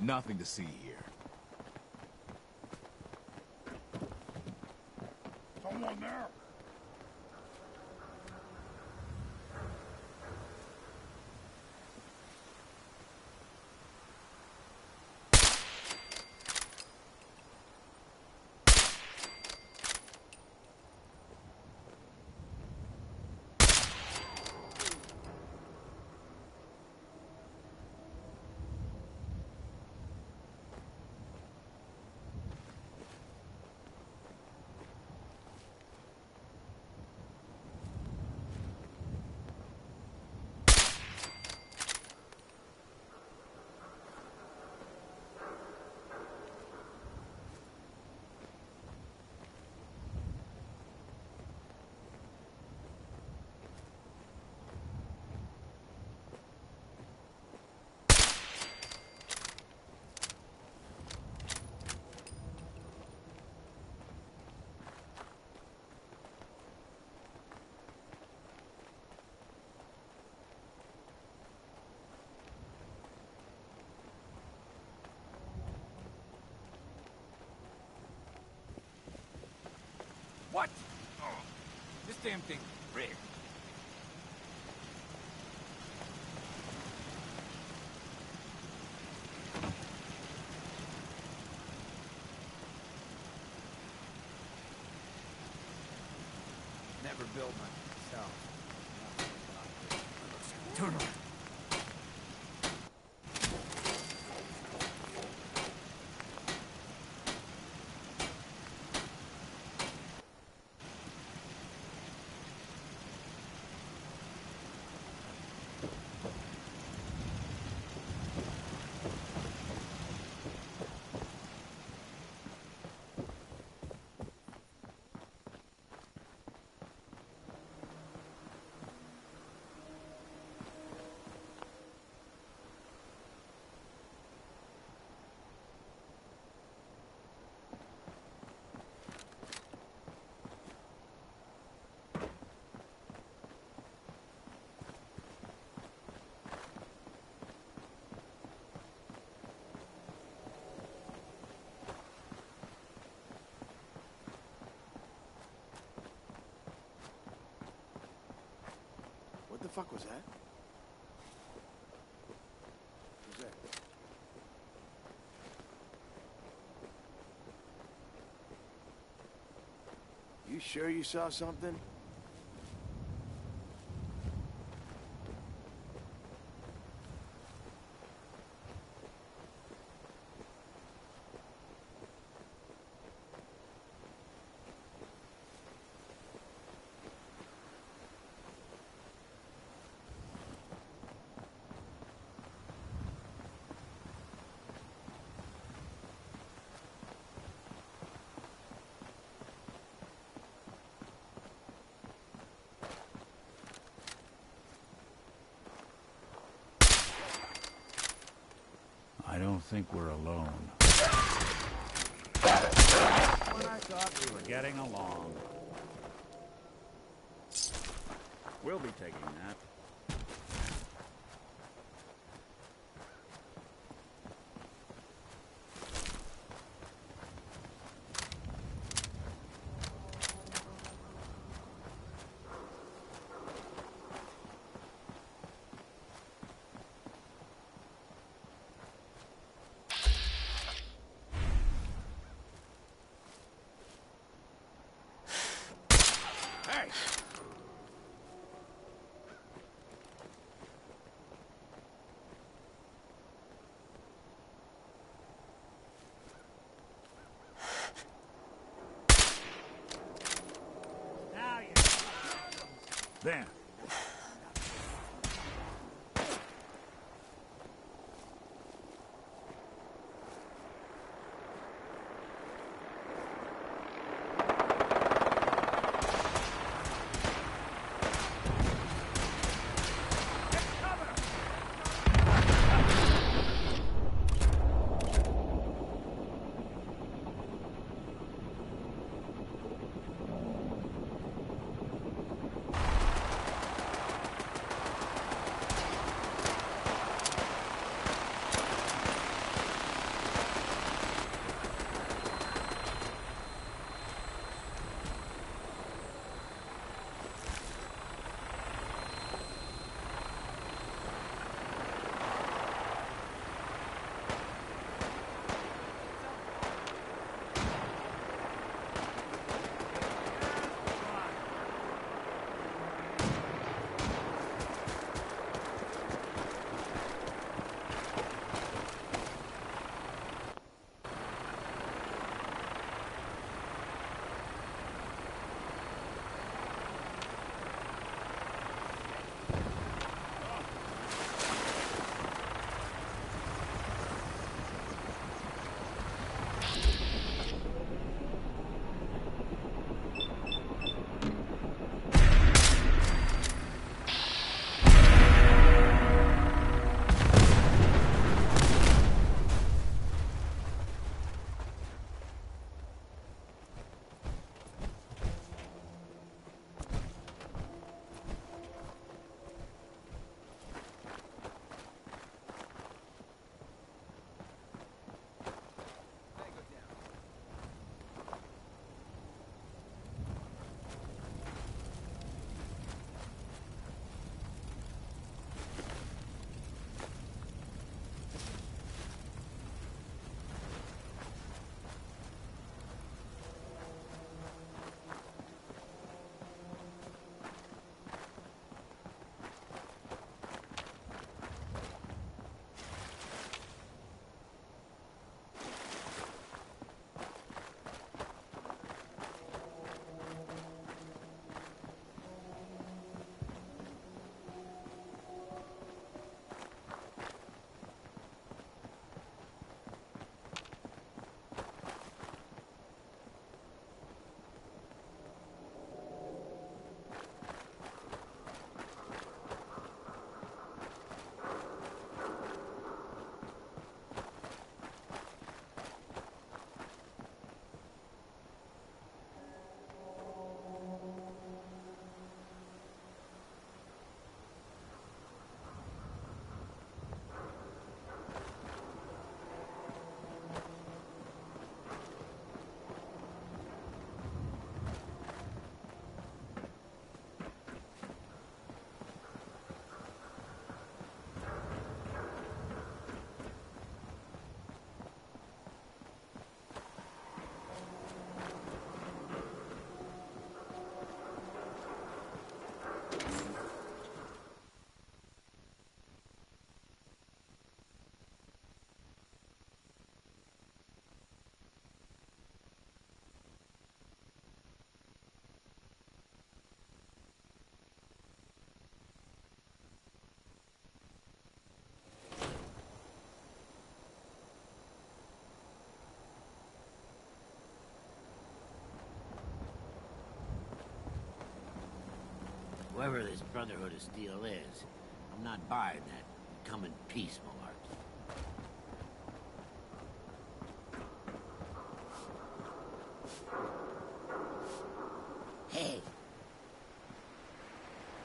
Nothing to see here. Someone there! What? Oh, this damn thing rigged. Never built myself. Turn around. What the fuck was that? Who's that? You sure you saw something? I don't think we're alone. When I thought we were getting along. We'll be taking that. Hey! Now you. There. Whoever this Brotherhood of Steel is, I'm not buying that come in peace malarkey. Hey.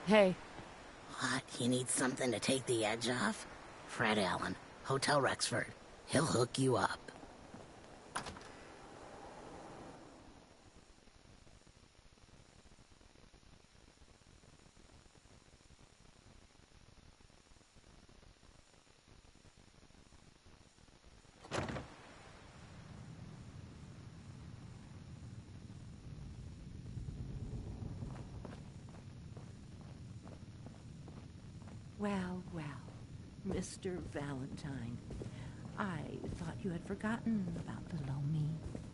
Hey. What? You need something to take the edge off? Fred Allen, Hotel Rexford. He'll hook you up. Well, well, Mr. Valentine. I thought you had forgotten about little old me.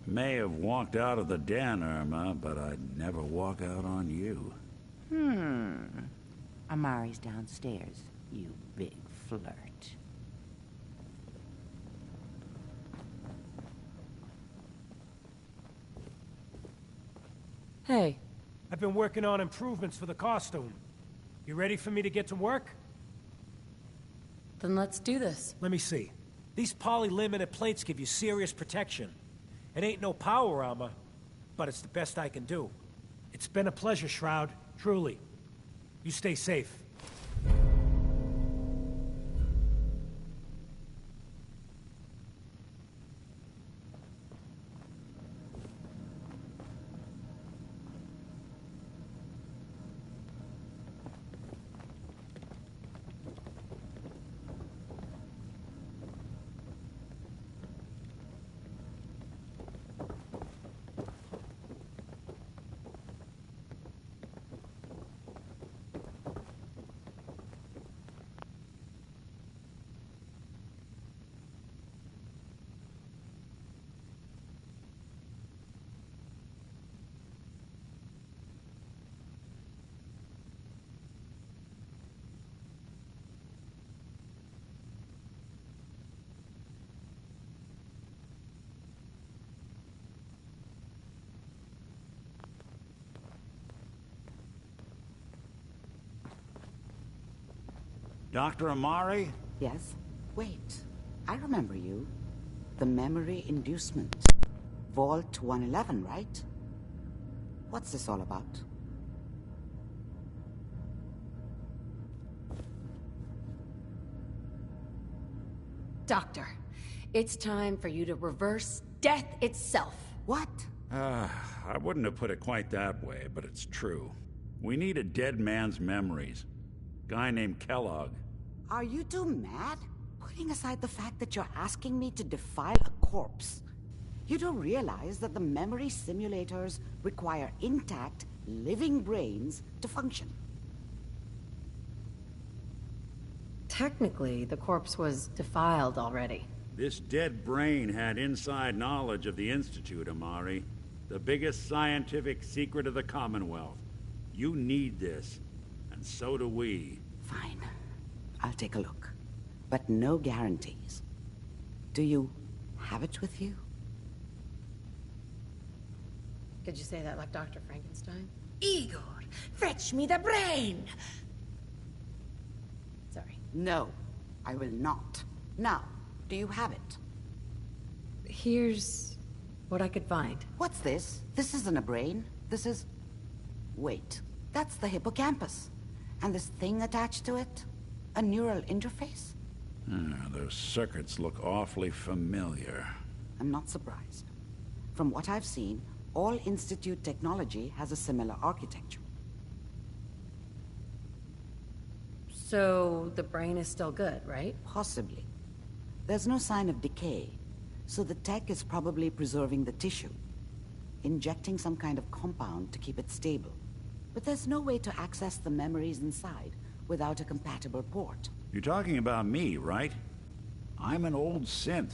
May have walked out of the den, Irma, but I'd never walk out on you. Amari's downstairs, you big flirt. Hey. I've been working on improvements for the costume. You ready for me to get to work? Then let's do this. Let me see. These poly-limited plates give you serious protection. It ain't no power armor, but it's the best I can do. It's been a pleasure, Shroud. Truly. You stay safe. Dr. Amari? Yes? Wait. I remember you. The memory inducement. Vault 111, right? What's this all about? Doctor, it's time for you to reverse death itself. What? I wouldn't have put it quite that way, but it's true. We need a dead man's memories. Guy named Kellogg. Are you two mad? Putting aside the fact that you're asking me to defile a corpse, you do realize that the memory simulators require intact, living brains to function. Technically, the corpse was defiled already. This dead brain had inside knowledge of the Institute, Amari. The biggest scientific secret of the Commonwealth. You need this, and so do we. Fine. I'll take a look. But no guarantees. Do you have it with you? Did you say that like Dr. Frankenstein? Igor, fetch me the brain! Sorry. No, I will not. Now, do you have it? Here's what I could find. What's this? This isn't a brain. This is... Wait, that's the hippocampus. And this thing attached to it? A neural interface? Those circuits look awfully familiar. I'm not surprised. From what I've seen, all Institute technology has a similar architecture. So, the brain is still good, right? Possibly. There's no sign of decay, so the tech is probably preserving the tissue, injecting some kind of compound to keep it stable. But there's no way to access the memories inside without a compatible port. You're talking about me, right? I'm an old synth.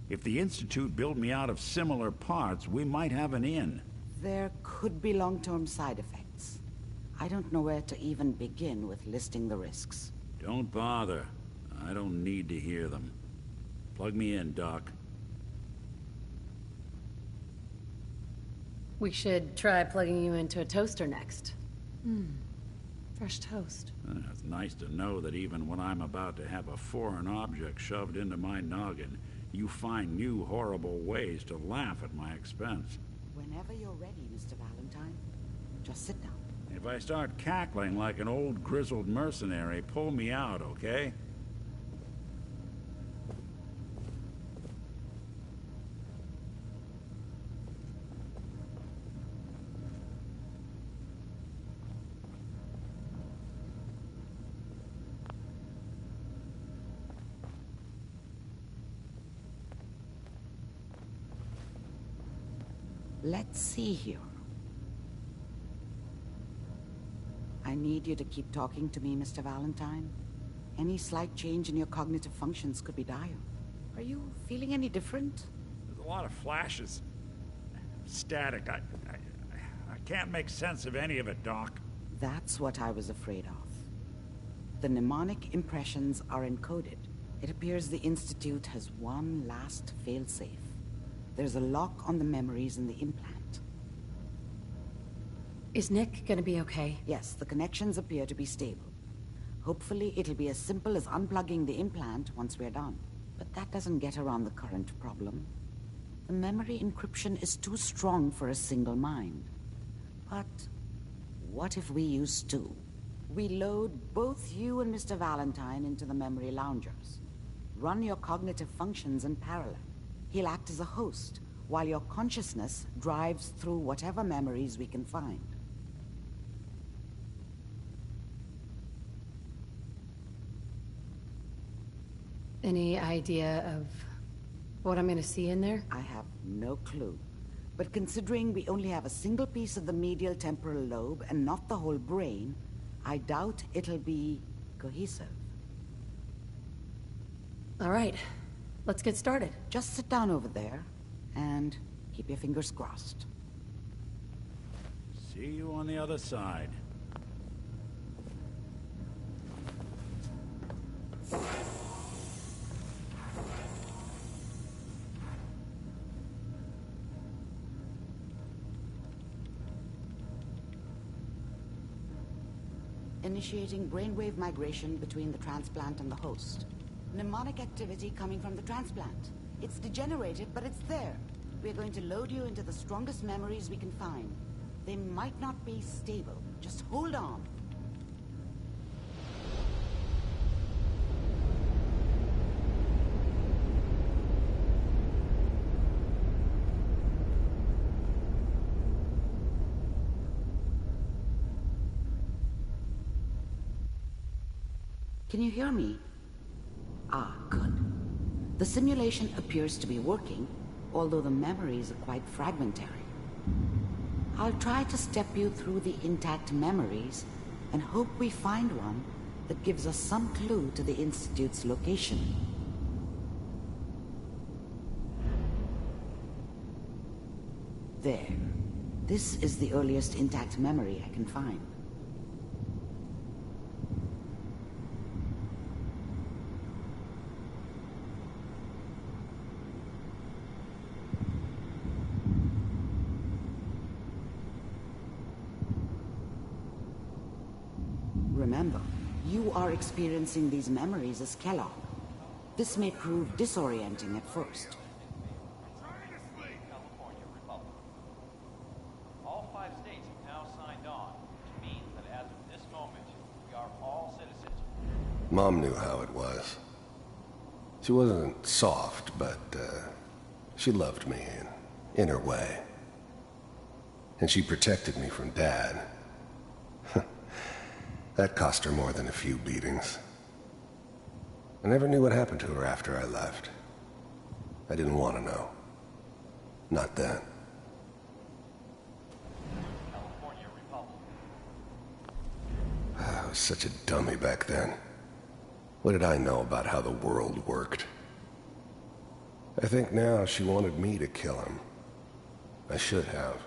If the Institute built me out of similar parts, we might have an in. There could be long-term side effects. I don't know where to even begin with listing the risks. Don't bother. I don't need to hear them. Plug me in, Doc. We should try plugging you into a toaster next. Fresh toast. It's nice to know that even when I'm about to have a foreign object shoved into my noggin, you find new horrible ways to laugh at my expense. Whenever you're ready, Mr. Valentine, just sit down. If I start cackling like an old grizzled mercenary, pull me out, okay? Let's see here. I need you to keep talking to me, Mr. Valentine. Any slight change in your cognitive functions could be dire. Are you feeling any different? There's a lot of flashes. Static. I can't make sense of any of it, Doc. That's what I was afraid of. The mnemonic impressions are encoded. It appears the Institute has one last failsafe. There's a lock on the memories in the implant. Is Nick gonna be okay? Yes, the connections appear to be stable. Hopefully, it'll be as simple as unplugging the implant once we're done. But that doesn't get around the current problem. The memory encryption is too strong for a single mind. But what if we use two? We load both you and Mr. Valentine into the memory loungers. Run your cognitive functions in parallel. He'll act as a host, while your consciousness drives through whatever memories we can find. Any idea of what I'm gonna see in there? I have no clue. But considering we only have a single piece of the medial temporal lobe and not the whole brain, I doubt it'll be cohesive. All right, let's get started. Just sit down over there and keep your fingers crossed. See you on the other side. Initiating brainwave migration between the transplant and the host. Mnemonic activity coming from the transplant. It's degenerated, but it's there. We're going to load you into the strongest memories we can find. They might not be stable. Just hold on. Can you hear me? Ah, good. The simulation appears to be working, although the memories are quite fragmentary. I'll try to step you through the intact memories and hope we find one that gives us some clue to the Institute's location. There. This is the earliest intact memory I can find. Remember, you are experiencing these memories as Kellogg. This may prove disorienting at first. California Republic. All 5 states have now signed on, which means that as of this moment, we are all citizens. Mom knew how it was. She wasn't soft, but she loved me in her way. And she protected me from Dad. That cost her more than a few beatings. I never knew what happened to her after I left. I didn't want to know. Not then. California Republic. I was such a dummy back then. What did I know about how the world worked? I think now she wanted me to kill him. I should have.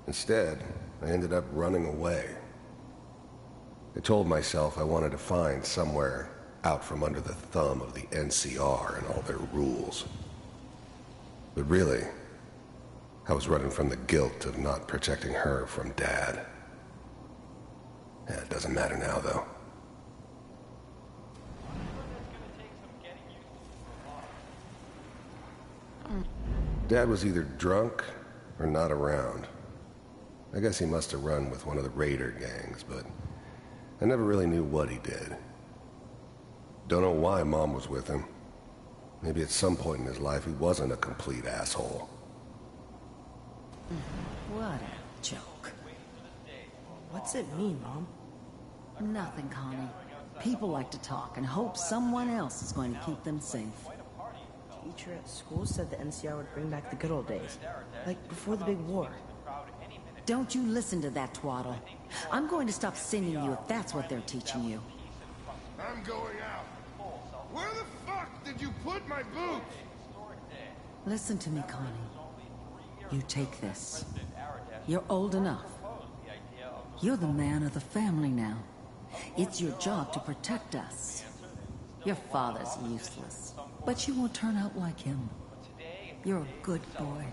Instead, I ended up running away. I told myself I wanted to find somewhere out from under the thumb of the NCR and all their rules. But really, I was running from the guilt of not protecting her from Dad. Yeah, doesn't matter now, though. Dad was either drunk or not around. I guess he must have run with one of the raider gangs, but I never really knew what he did. Don't know why Mom was with him. Maybe at some point in his life he wasn't a complete asshole. What a joke. What's it mean, Mom? Nothing, Connie. People like to talk and hope someone else is going to keep them safe. Teacher at school said the NCR would bring back the good old days. Like before the big war. Don't you listen to that twaddle. I'm going to stop singing you if that's what they're teaching you. I'm going out. Where the fuck did you put my boots? Listen to me, Connie. You take this. You're old enough. You're the man of the family now. It's your job to protect us. Your father's useless, but you won't turn out like him. You're a good boy.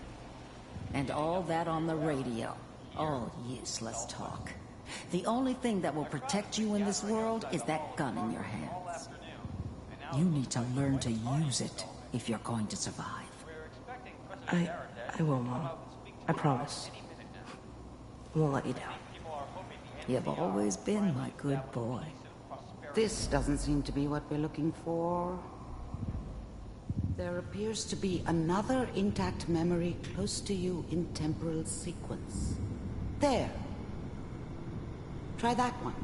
And all that on the radio, all useless talk. The only thing that will protect you in this world is that gun in your hands. You need to learn to use it if you're going to survive. I will, Mom. I promise. I won't let you down. You've always been my good boy. This doesn't seem to be what we're looking for. There appears to be another intact memory close to you in temporal sequence. There. Try that one.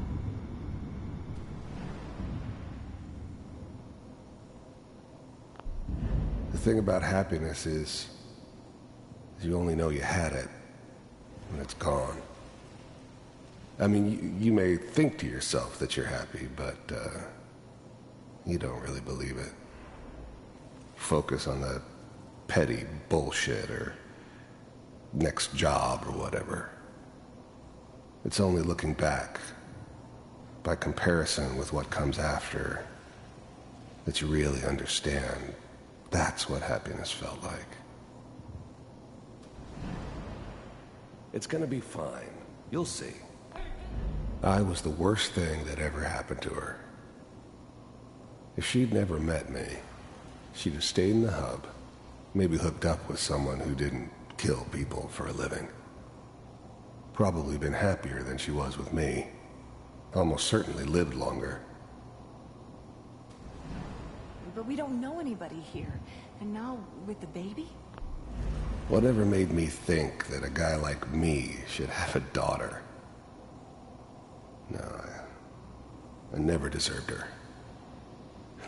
The thing about happiness is you only know you had it when it's gone. I mean, you may think to yourself that you're happy, but you don't really believe it. Focus on the petty bullshit or next job or whatever. It's only looking back, by comparison with what comes after, that you really understand. That's what happiness felt like. It's gonna be fine. You'll see. I was the worst thing that ever happened to her. If she'd never met me, she'd have stayed in the hub, maybe hooked up with someone who didn't kill people for a living. Probably been happier than she was with me. Almost certainly lived longer. But we don't know anybody here. And now, with the baby? Whatever made me think that a guy like me should have a daughter? No, I never deserved her.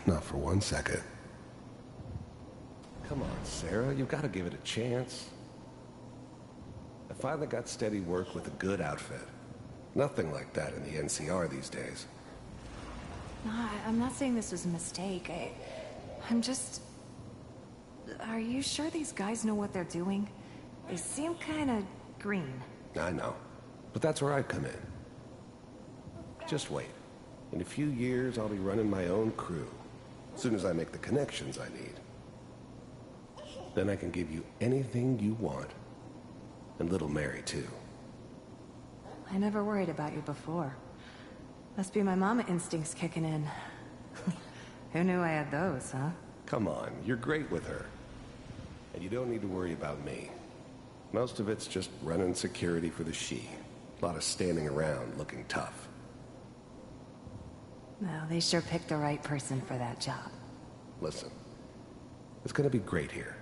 Not for 1 second. Come on, Sarah, you've got to give it a chance. I finally got steady work with a good outfit. Nothing like that in the NCR these days. No, I'm not saying this was a mistake. I'm just... Are you sure these guys know what they're doing? They seem kind of green. I know, but that's where I come in. Just wait. In a few years, I'll be running my own crew. As soon as I make the connections I need. Then I can give you anything you want. And little Mary, too. I never worried about you before. Must be my mama instincts kicking in. Who knew I had those, huh? Come on, you're great with her. And you don't need to worry about me. Most of it's just running security for the she. A lot of standing around looking tough. Well, they sure picked the right person for that job. Listen, it's gonna be great here.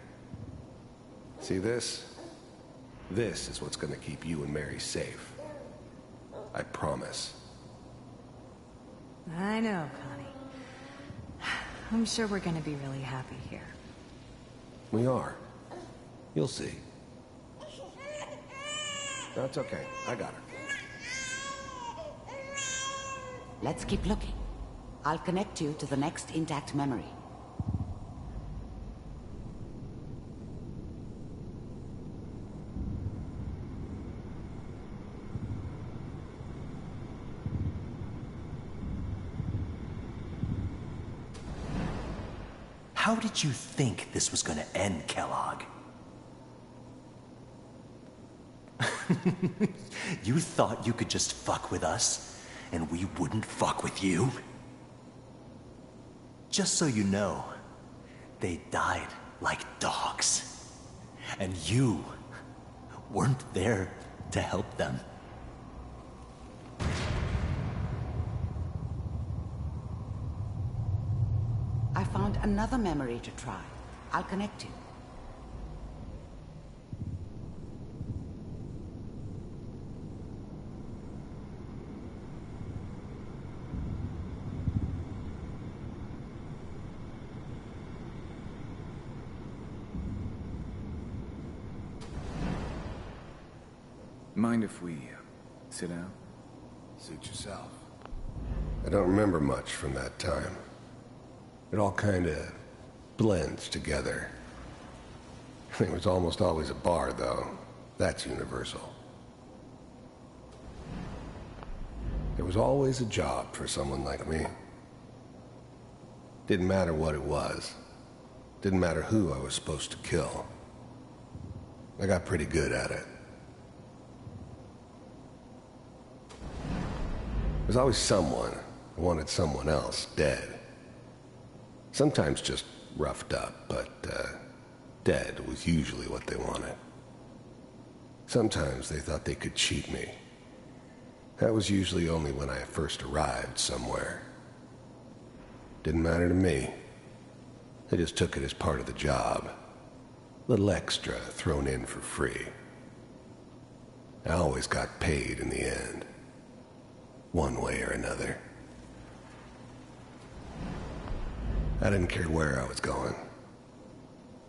See this? This is what's gonna keep you and Mary safe. I promise. I know, Connie. I'm sure we're gonna be really happy here. We are. You'll see. That's okay. I got her. Let's keep looking. I'll connect you to the next intact memory. How did you think this was gonna end, Kellogg? You thought you could just fuck with us? and we wouldn't fuck with you? Just so you know, they died like dogs. And you weren't there to help them. I found another memory to try. I'll connect you. Mind if we sit down? Suit yourself. I don't remember much from that time. It all kind of blends together. There was almost always a bar, though. That's universal. There was always a job for someone like me. Didn't matter what it was. Didn't matter who I was supposed to kill. I got pretty good at it. There's always someone who wanted someone else dead. Sometimes just roughed up, but dead was usually what they wanted. Sometimes they thought they could cheat me. That was usually only when I first arrived somewhere. Didn't matter to me. They just took it as part of the job. Little extra thrown in for free. I always got paid in the end. One way or another. I didn't care where I was going.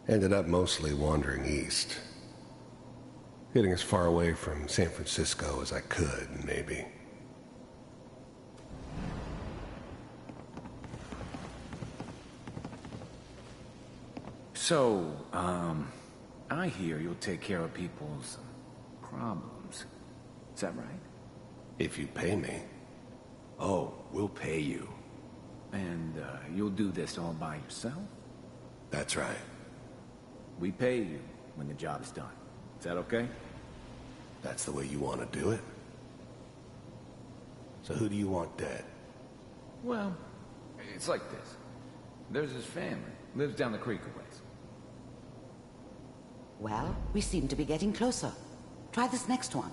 Ended up mostly wandering east. Getting as far away from San Francisco as I could, maybe. So, I hear you'll take care of people's problems. Is that right? If you pay me. Oh, we'll pay you. And, you'll do this all by yourself? That's right. We pay you when the job's done. Is that okay? That's the way you want to do it? So who do you want dead? Well, it's like this. There's his family. Lives down the creek a ways. Well, we seem to be getting closer. Try this next one.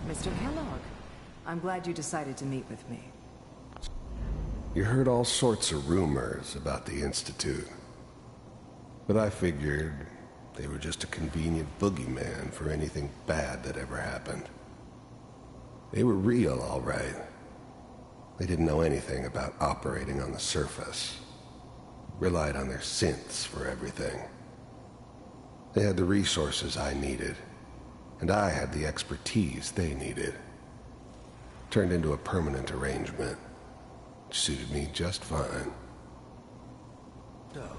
Mr. Kellogg, I'm glad you decided to meet with me. You heard all sorts of rumors about the Institute. But I figured they were just a convenient boogeyman for anything bad that ever happened. They were real, all right. They didn't know anything about operating on the surface. Relied on their synths for everything. They had the resources I needed. And I had the expertise they needed. Turned into a permanent arrangement, which suited me just fine. The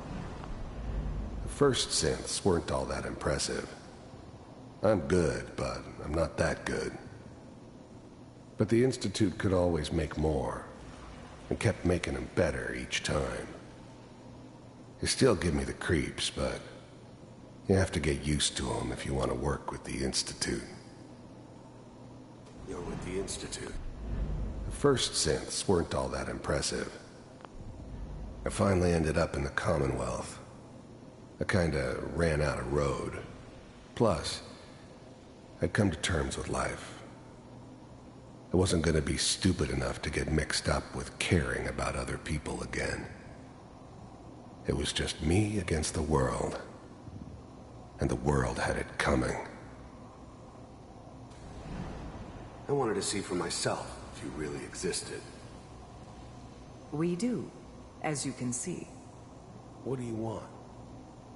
first synths weren't all that impressive. I'm good, but I'm not that good. But the Institute could always make more, and kept making them better each time. They still give me the creeps, but you have to get used to them if you want to work with the Institute. You're with the Institute. The first synths weren't all that impressive. I finally ended up in the Commonwealth. I kinda ran out of road. Plus, I'd come to terms with life. I wasn't gonna be stupid enough to get mixed up with caring about other people again. It was just me against the world. And the world had it coming. I wanted to see for myself if you really existed. We do, as you can see. What do you want?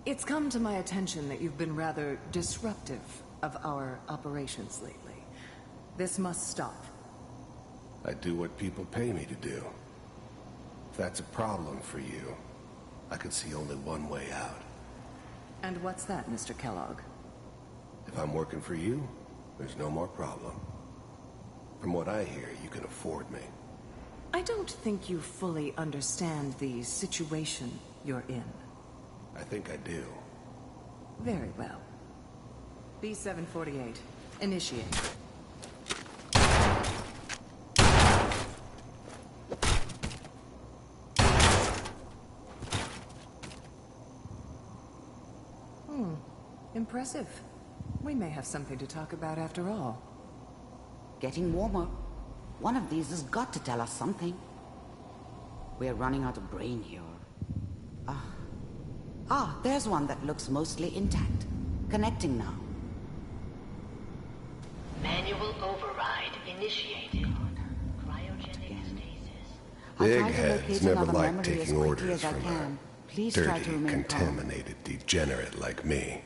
It's come to my attention that you've been rather disruptive of our operations lately. This must stop. I do what people pay me to do. If that's a problem for you, I could see only one way out. And what's that, Mr. Kellogg? If I'm working for you, there's no more problem. From what I hear, you can afford me. I don't think you fully understand the situation you're in. I think I do. Very well. B-748, initiate. Impressive. We may have something to talk about after all. Getting warmer. One of these has got to tell us something. We're running out of brain here. There's one that looks mostly intact. Connecting now. Manual override initiated. Cryogenic stasis. I'll The try to eggheads locate never another liked memory as taking quickly orders as I from can. a Please try dirty, to remain calm. contaminated degenerate like me.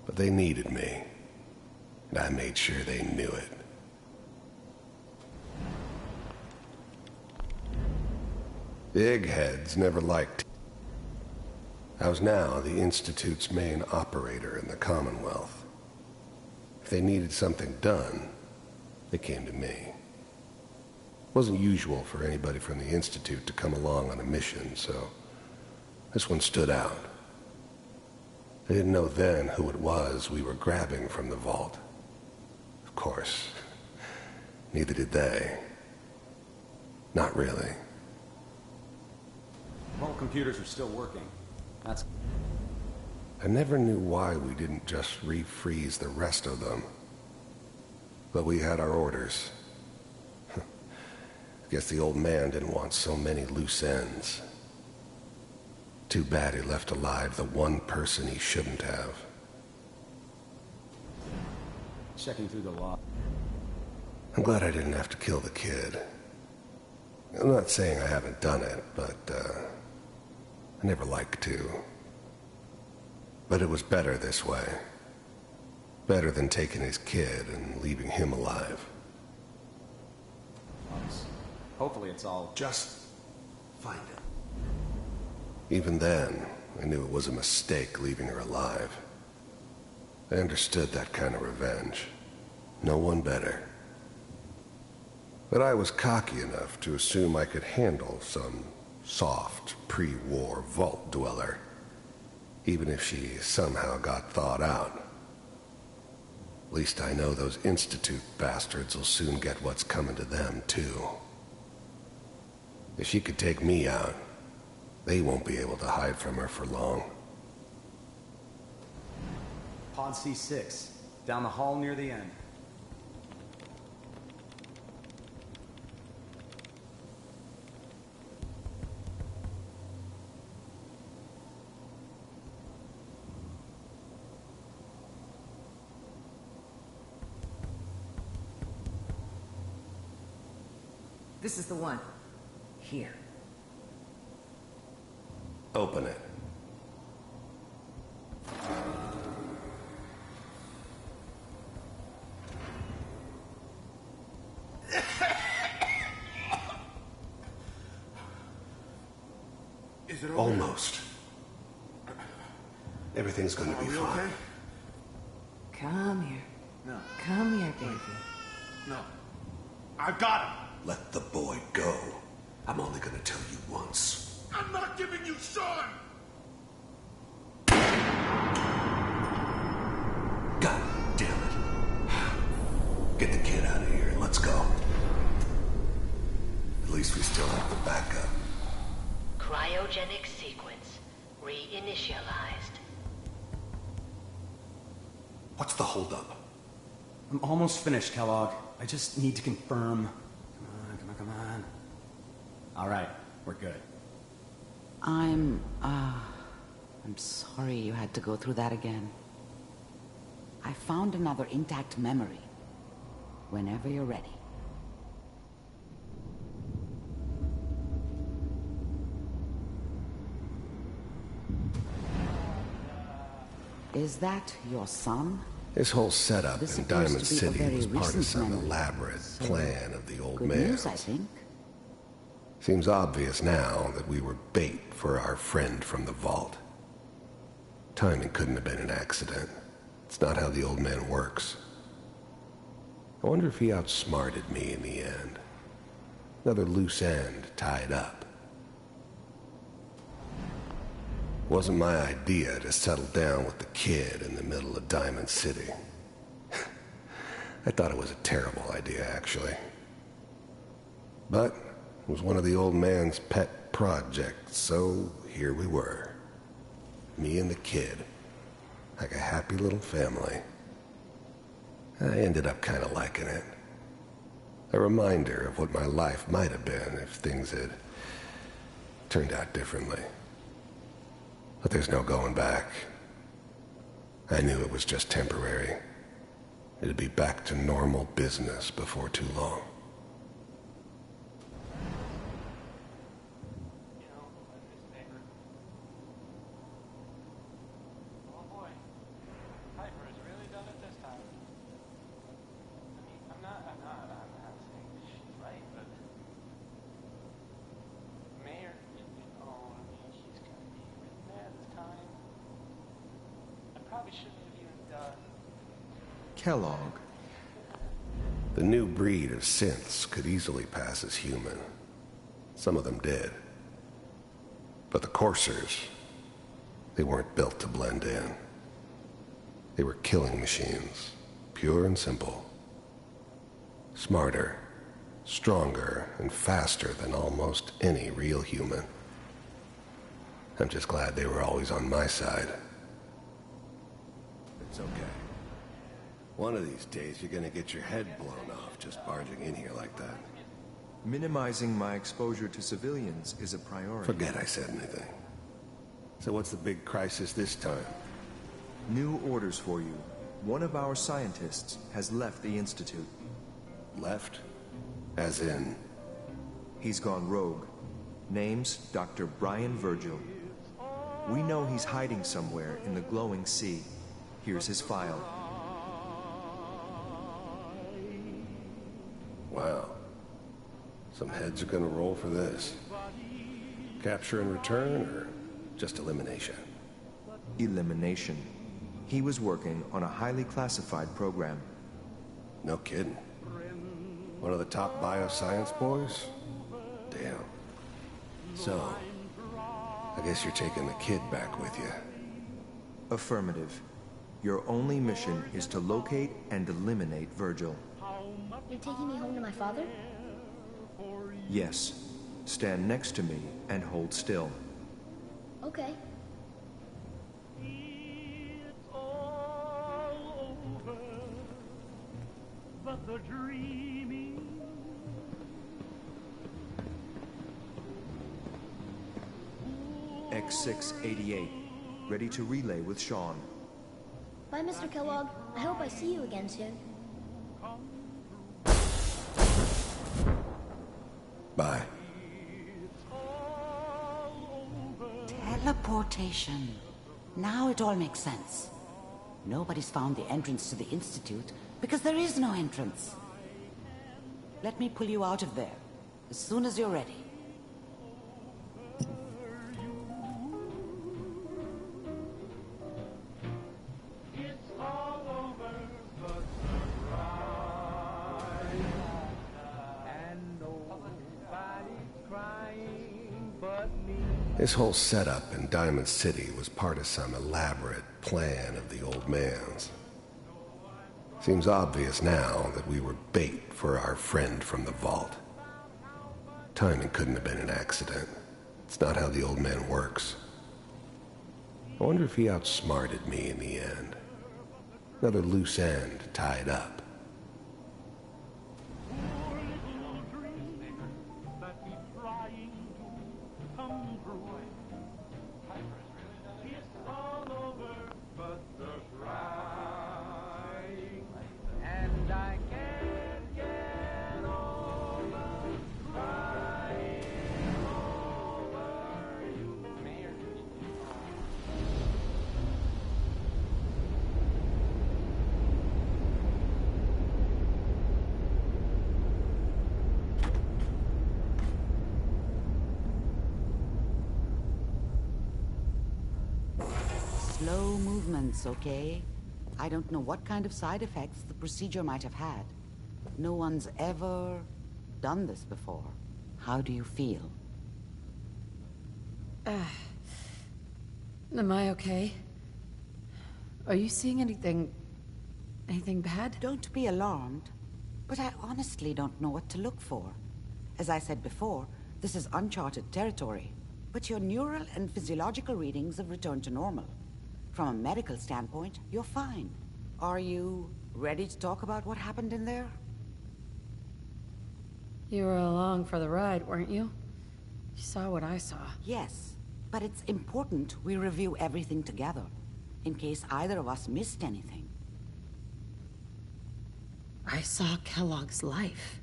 But they needed me, and I made sure they knew it. The eggheads never liked. I was now the Institute's main operator in the Commonwealth. If they needed something done, they came to me. It wasn't usual for anybody from the Institute to come along on a mission, so this one stood out. I didn't know then who it was we were grabbing from the vault. Of course, neither did they. Not really. All computers are still working. That's... I never knew why we didn't just refreeze the rest of them. But we had our orders. I guess the old man didn't want so many loose ends. Too bad he left alive the one person he shouldn't have. Checking through the log. I'm glad I didn't have to kill the kid. I'm not saying I haven't done it, but, I never liked to. But it was better this way. Better than taking his kid and leaving him alive. Hopefully it's all... Just find him. Even then, I knew it was a mistake leaving her alive. I understood that kind of revenge. No one better. But I was cocky enough to assume I could handle some soft, pre-war vault dweller, even if she somehow got thawed out. At least I know those Institute bastards will soon get what's coming to them, too. If she could take me out, they won't be able to hide from her for long. Pod C6, down the hall near the end. This is the one. Here. Open it. Is it over? Almost. Everything's gonna be fine. Okay? Come here. No. Come here, baby. No. I've got him. Let the boy go. I'm only gonna tell you once. I'm not giving you Sean! God damn it. Get the kid out of here and let's go. At least we still have the backup. Cryogenic sequence reinitialized. What's the holdup? I'm almost finished, Kellogg. I just need to confirm. Come on. All right, we're good. I'm sorry you had to go through that again. I found another intact memory. Whenever you're ready. Is that your son? This whole setup This in appears Diamond to be a City very was part of recent some memory. elaborate So, plan of the old Good man. news, I think. Seems obvious now that we were bait for our friend from the vault. Timing couldn't have been an accident. It's not how the old man works. I wonder if he outsmarted me in the end. Another loose end tied up. Wasn't my idea to settle down with the kid in the middle of Diamond City. I thought it was a terrible idea, actually. But it was one of the old man's pet projects, so here we were. Me and the kid, like a happy little family. I ended up kind of liking it. A reminder of what my life might have been if things had turned out differently. But there's no going back. I knew it was just temporary. It'd be back to normal business before too long. Kellogg. The new breed of synths could easily pass as human. Some of them did. But the coursers, they weren't built to blend in. They were killing machines, pure and simple. Smarter, stronger, and faster than almost any real human. I'm just glad they were always on my side. It's okay. One of these days, you're gonna get your head blown off just barging in here like that. Minimizing my exposure to civilians is a priority. Forget I said anything. So what's the big crisis this time? New orders for you. One of our scientists has left the Institute. Left? As in? He's gone rogue. Name's Dr. Brian Virgil. We know he's hiding somewhere in the glowing sea. Here's his file. Wow. Some heads are gonna roll for this. Capture and return, or just elimination? Elimination. He was working on a highly classified program. No kidding. One of the top bioscience boys? Damn. So, I guess you're taking the kid back with you. Affirmative. Your only mission is to locate and eliminate Virgil. You're taking me home to my father? Yes. Stand next to me and hold still. Okay. X688. Ready to relay with Sean. Bye, Mr. Kellogg. I hope I see you again soon. Bye. Teleportation. Now it all makes sense. Nobody's found the entrance to the Institute because there is no entrance. Let me pull you out of there as soon as you're ready. This whole setup in Diamond City was part of some elaborate plan of the old man's. Seems obvious now that we were bait for our friend from the vault. Timing couldn't have been an accident. It's not how the old man works. I wonder if he outsmarted me in the end. Another loose end tied up. Slow movements, okay? I don't know what kind of side effects the procedure might have had. No one's ever done this before. How do you feel? Am I okay? Are you seeing anything bad? Don't be alarmed, but I honestly don't know what to look for. As I said before, this is uncharted territory, but your neural and physiological readings have returned to normal. From a medical standpoint, you're fine. Are you ready to talk about what happened in there? You were along for the ride, weren't you? You saw what I saw. Yes, but it's important we review everything together, in case either of us missed anything. I saw Kellogg's life.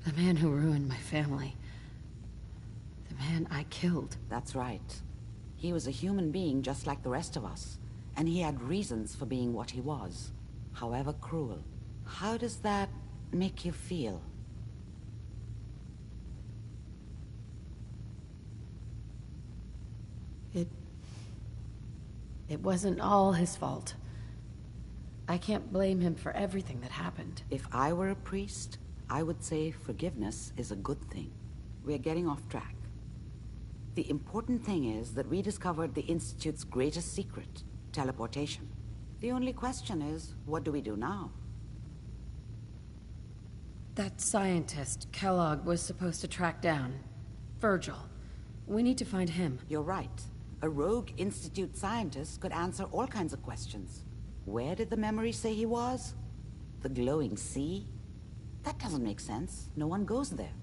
The man who ruined my family. The man I killed. That's right. He was a human being just like the rest of us, and he had reasons for being what he was, however cruel. How does that make you feel? It wasn't all his fault. I can't blame him for everything that happened. If I were a priest, I would say forgiveness is a good thing. We're getting off track. The important thing is that we discovered the Institute's greatest secret, teleportation. The only question is, what do we do now? That scientist Kellogg was supposed to track down. Virgil. We need to find him. You're right. A rogue Institute scientist could answer all kinds of questions. Where did the memory say he was? The glowing sea? That doesn't make sense. No one goes there.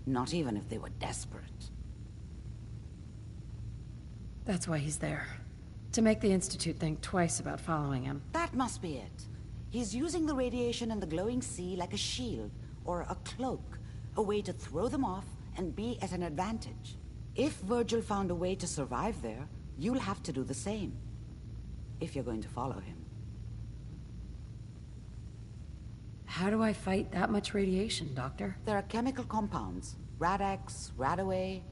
Not even if they were desperate. That's why he's there. To make the Institute think twice about following him. That must be it. He's using the radiation and the glowing sea like a shield, or a cloak, a way to throw them off and be at an advantage. If Virgil found a way to survive there, you'll have to do the same. If you're going to follow him. How do I fight that much radiation, Doctor? There are chemical compounds. Rad-X, Radaway.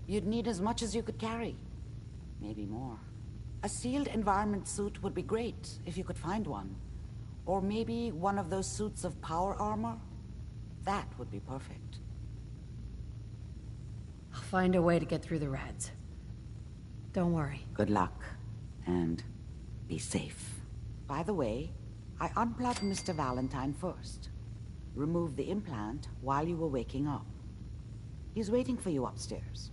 You'd need as much as you could carry. Maybe more. A sealed environment suit would be great, if you could find one. Or maybe one of those suits of power armor? That would be perfect. I'll find a way to get through the rads. Don't worry. Good luck. And be safe. By the way, I unplugged Mr. Valentine first. Removed the implant while you were waking up. He's waiting for you upstairs.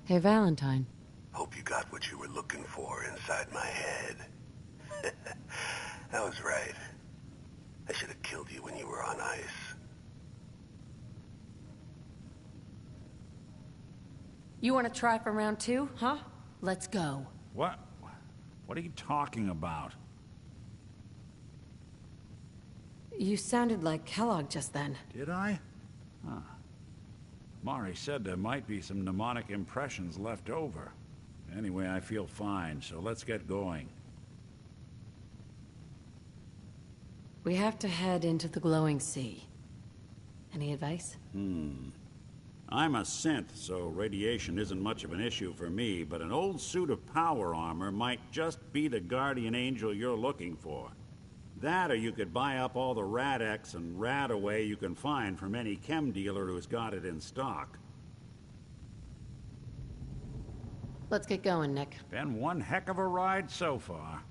Hey, Valentine. Hope you got what you were looking for inside my head. That was right. I should have killed you when you were on ice. You want to try for round 2, huh? Let's go. What? What are you talking about? You sounded like Kellogg just then. Did I? Huh. Mari said there might be some mnemonic impressions left over. Anyway, I feel fine, so let's get going. We have to head into the glowing sea. Any advice? I'm a synth, so radiation isn't much of an issue for me, but an old suit of power armor might just be the guardian angel you're looking for. That, or you could buy up all the Rad-X and Radaway you can find from any chem dealer who's got it in stock. Let's get going, Nick. Been one heck of a ride so far.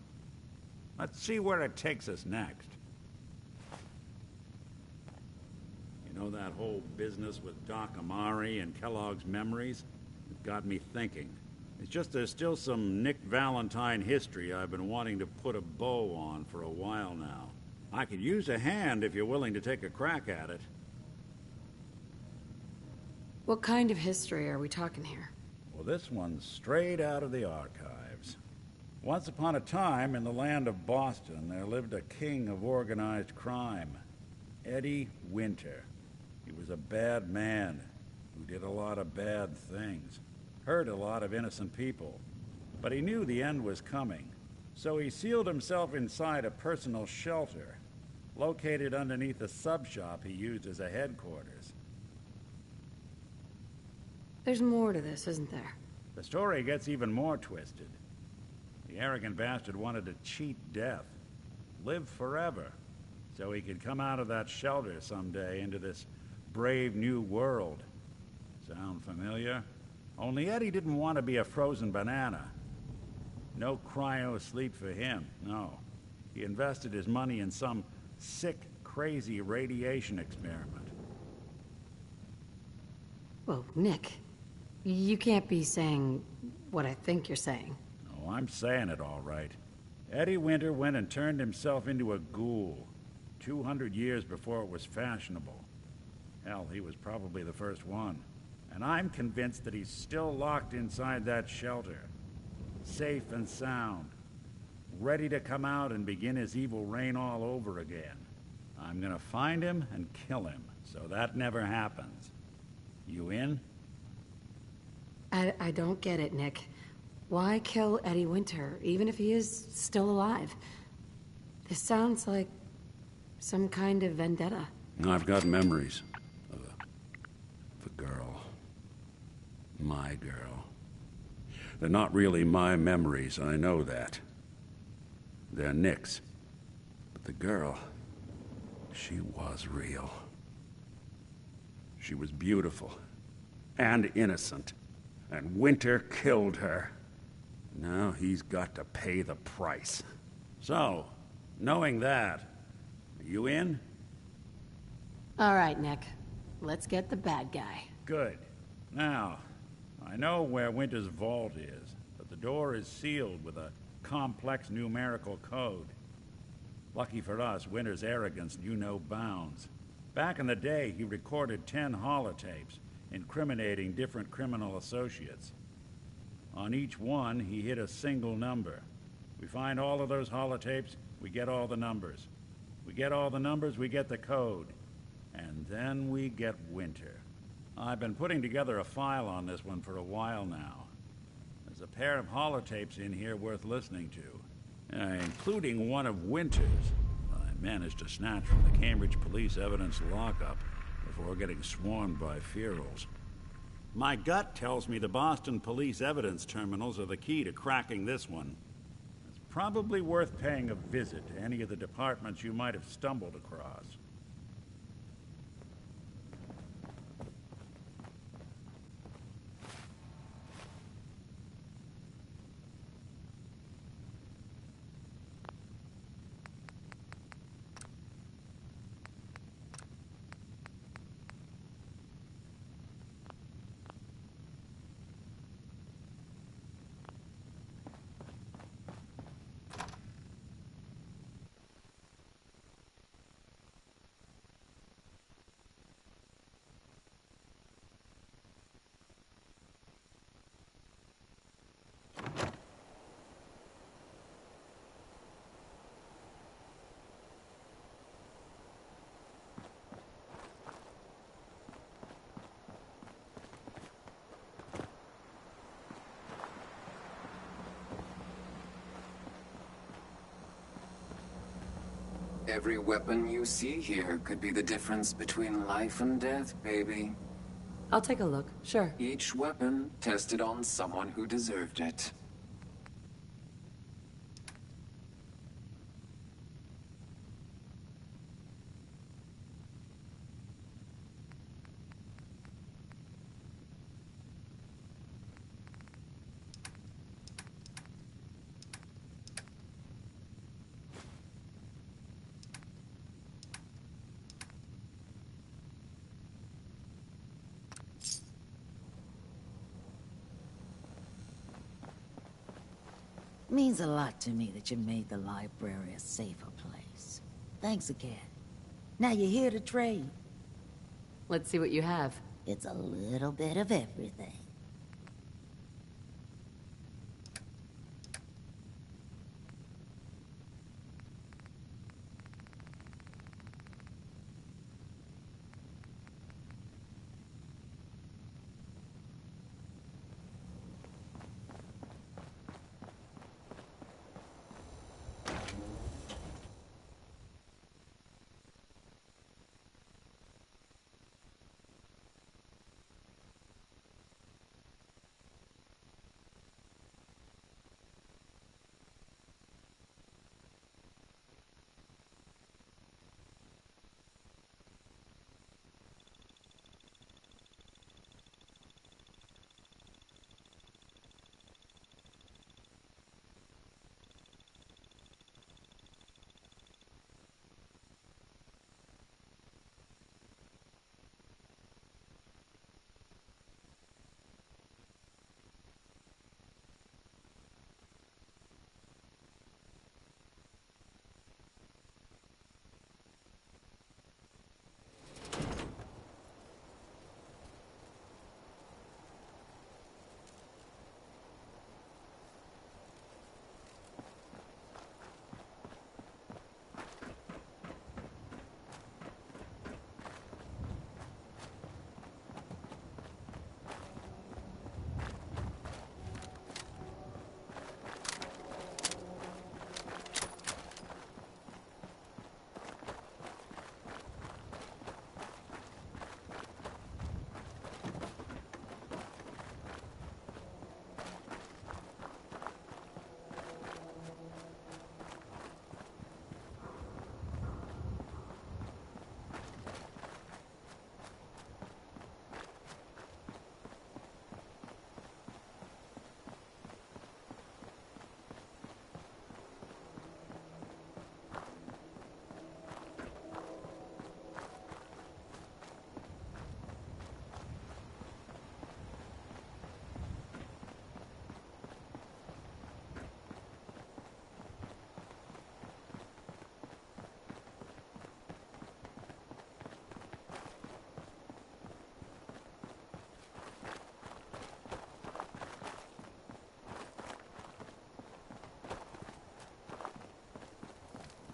Let's see where it takes us next. You know that whole business with Doc Amari and Kellogg's memories? It got me thinking. It's just there's still some Nick Valentine history I've been wanting to put a bow on for a while now. I could use a hand if you're willing to take a crack at it. What kind of history are we talking here? Well, this one's straight out of the archives. Once upon a time, in the land of Boston, there lived a king of organized crime, Eddie Winter. He was a bad man who did a lot of bad things. hurt a lot of innocent people. But he knew the end was coming, so he sealed himself inside a personal shelter, located underneath a sub-shop he used as a headquarters. There's more to this, isn't there? The story gets even more twisted. The arrogant bastard wanted to cheat death, live forever, so he could come out of that shelter someday into this brave new world. Sound familiar? Only Eddie didn't want to be a frozen banana. No cryo sleep for him, no. He invested his money in some sick, crazy radiation experiment. Well, Nick, you can't be saying what I think you're saying. Oh, I'm saying it all right. Eddie Winter went and turned himself into a ghoul 200 years before it was fashionable. Hell, he was probably the first one. And I'm convinced that he's still locked inside that shelter. Safe and sound. Ready to come out and begin his evil reign all over again. I'm gonna find him and kill him, so that never happens. You in? I don't get it, Nick. Why kill Eddie Winter, even if he is still alive? This sounds like some kind of vendetta. I've got memories of a girl. My girl. They're not really my memories, I know that. They're Nick's. But the girl, she was real. She was beautiful and innocent, and Winter killed her. Now he's got to pay the price. So, knowing that, are you in? All right, Nick. Let's get the bad guy. Good. Now, I know where Winter's vault is, but the door is sealed with a complex numerical code. Lucky for us, Winter's arrogance knew no bounds. Back in the day, he recorded 10 holotapes, incriminating different criminal associates. On each one, he hit a single number. We find all of those holotapes, we get all the numbers. We get all the numbers, we get the code. And then we get Winter. I've been putting together a file on this one for a while now. There's a pair of holotapes in here worth listening to, including one of Winter's. I managed to snatch from the Cambridge Police evidence lockup before getting swarmed by ferals. My gut tells me the Boston Police evidence terminals are the key to cracking this one. It's probably worth paying a visit to any of the departments you might have stumbled across. Every weapon you see here could be the difference between life and death, baby. I'll take a look, sure. Each weapon tested on someone who deserved it. Means a lot to me that you made the library a safer place. Thanks again. Now you're here to trade. Let's see what you have. It's a little bit of everything.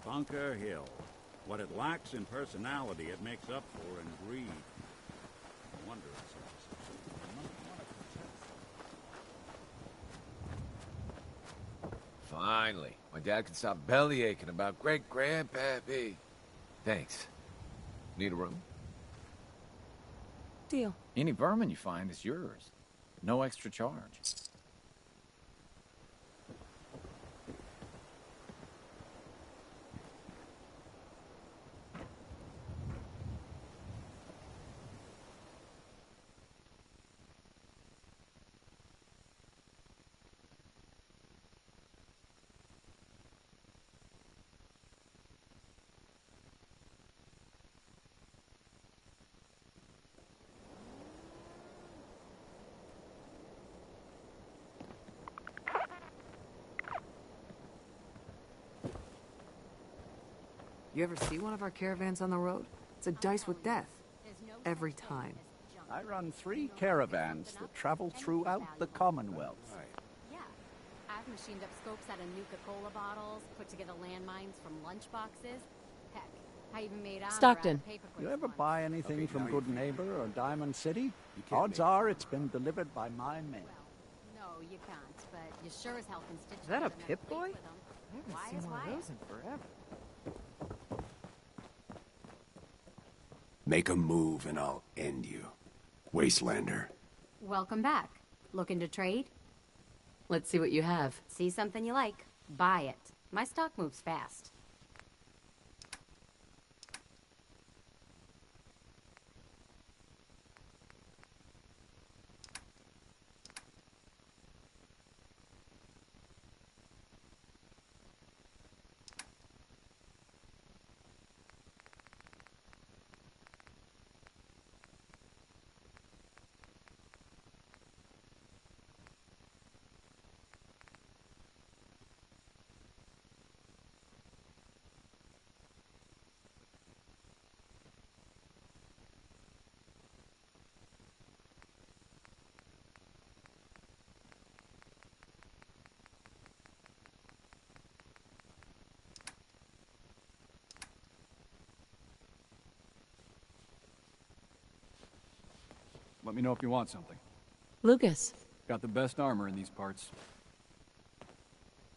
Bunker Hill. What it lacks in personality, it makes up for in greed. No wonder it's so successful. Finally, my dad can stop belly aching about great-grandpappy. Thanks. Need a room? Deal. Any vermin you find is yours. No extra charge. You ever see one of our caravans on the road? It's a dice with death. Every time. I run 3 caravans that travel throughout the Commonwealth. Yeah. I've machined up scopes out of Nuka-Cola bottles, put together landmines from lunchboxes. Heck, I even made armor Stockton. out of paper You clips ever once. buy anything from Good Neighbor or Diamond City? Odds are it's been delivered by my men. No, you can't, but you sure as hell can stitch Is that a together Pip-Boy? with 'em. I haven't Why seen is one of why? those in forever. Make a move and I'll end you. Wastelander. Welcome back. Looking to trade? Let's see what you have. See something you like, buy it. My stock moves fast. Let me know if you want something. Lucas, Got the best armor in these parts.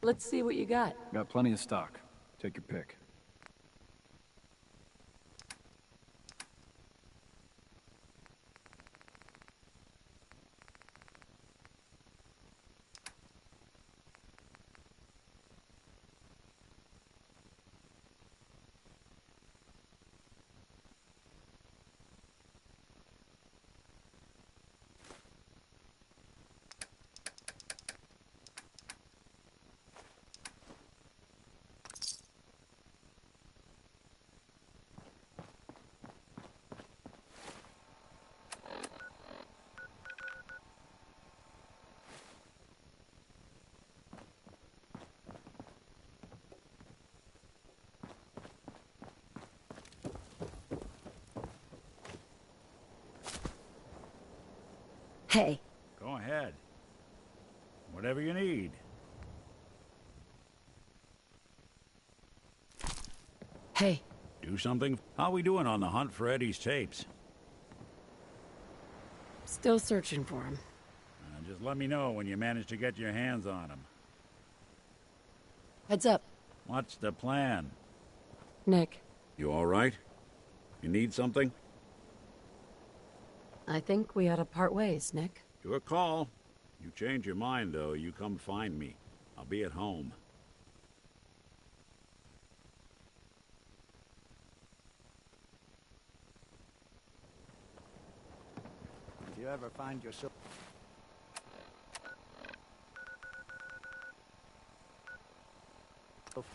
let's see what you got. Got plenty of stock. Take your pick. Hey. Go ahead. Whatever you need. Hey. Do something? How we doing on the hunt for Eddie's tapes? Still searching for him. Just let me know when you manage to get your hands on him. Heads up. What's the plan? Nick, You all right? You need something? I think we ought to part ways, Nick. Your call. You change your mind, though, you come find me. I'll be at home. If you ever find yourself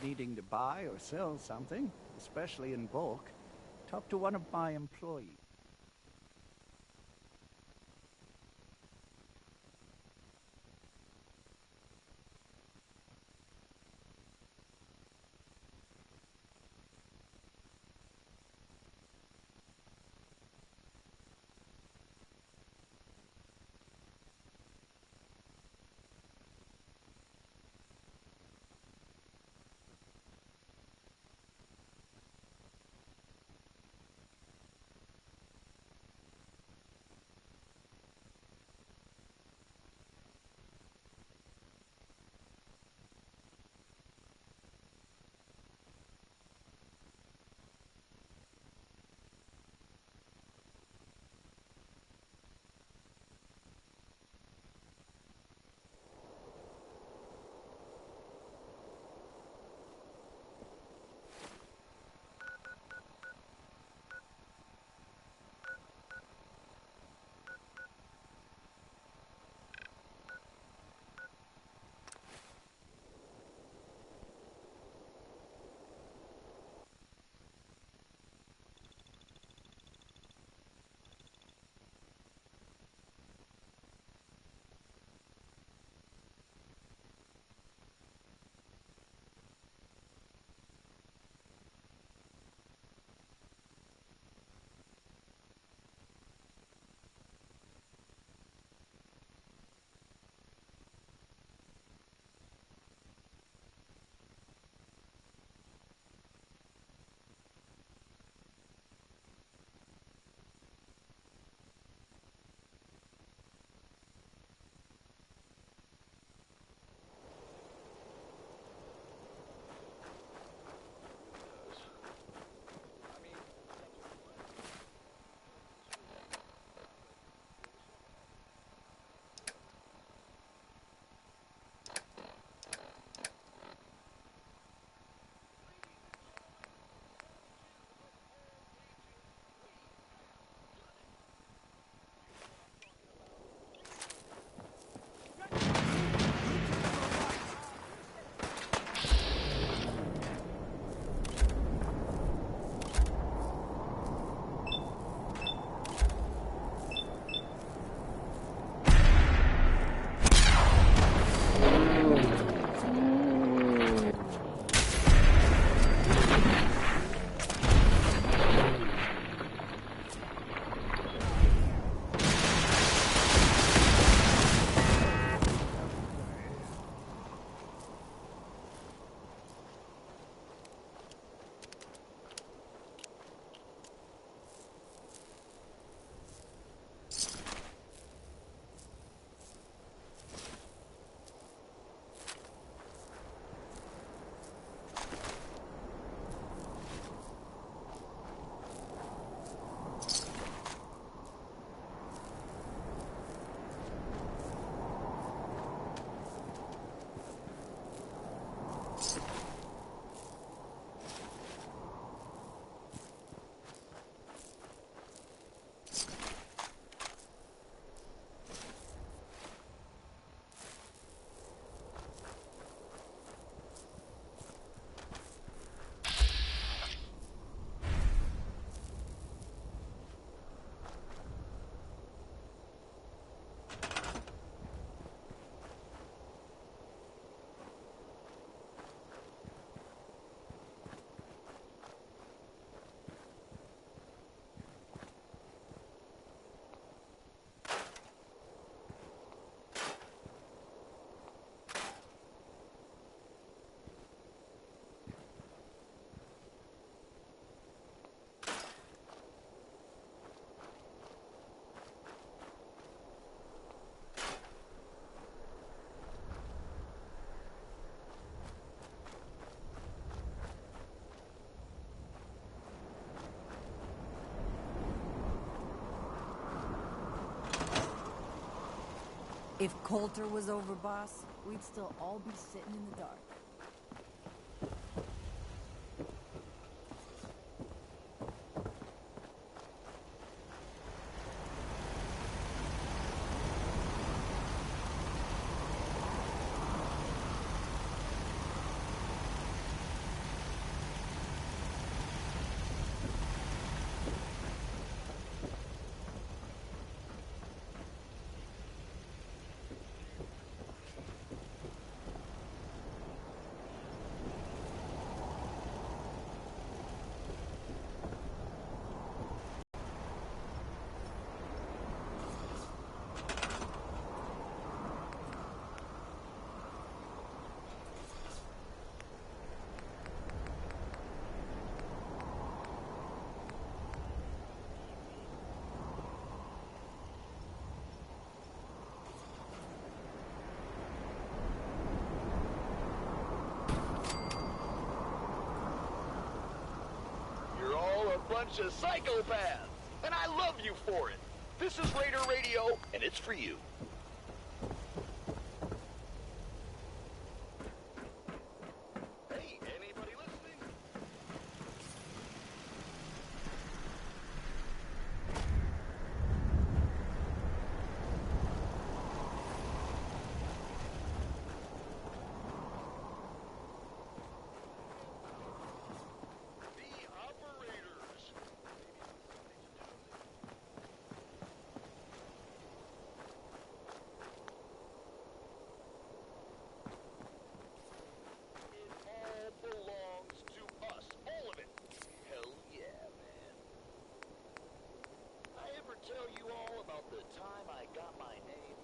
needing to buy or sell something, especially in bulk, talk to one of my employees. If Coulter was over, boss, we'd still all be sitting in the dark. Bunch of psychopaths, and I love you for it. This is Raider Radio, and it's for you. Hey, anybody listening? Tell you all about the time I got my name.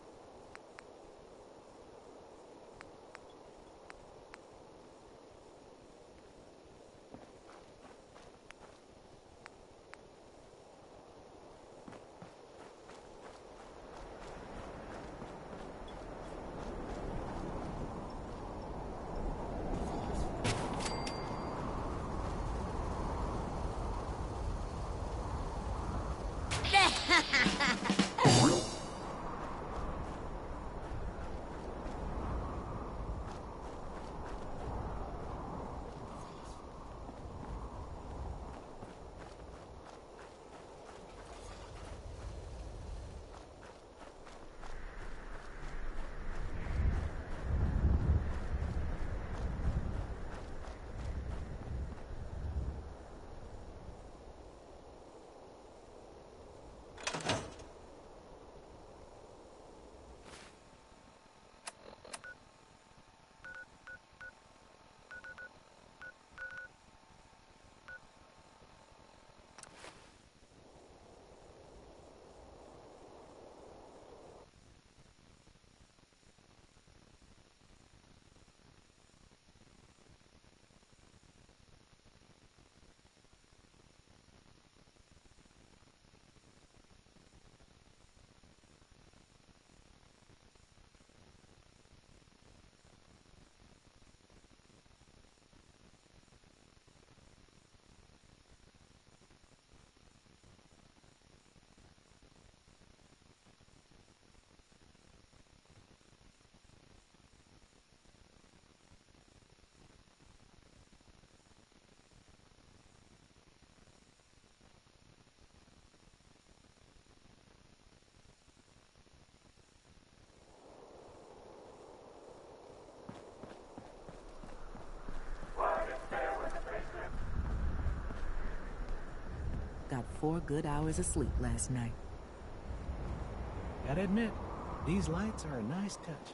Got 4 good hours of sleep last night. Gotta admit, these lights are a nice touch.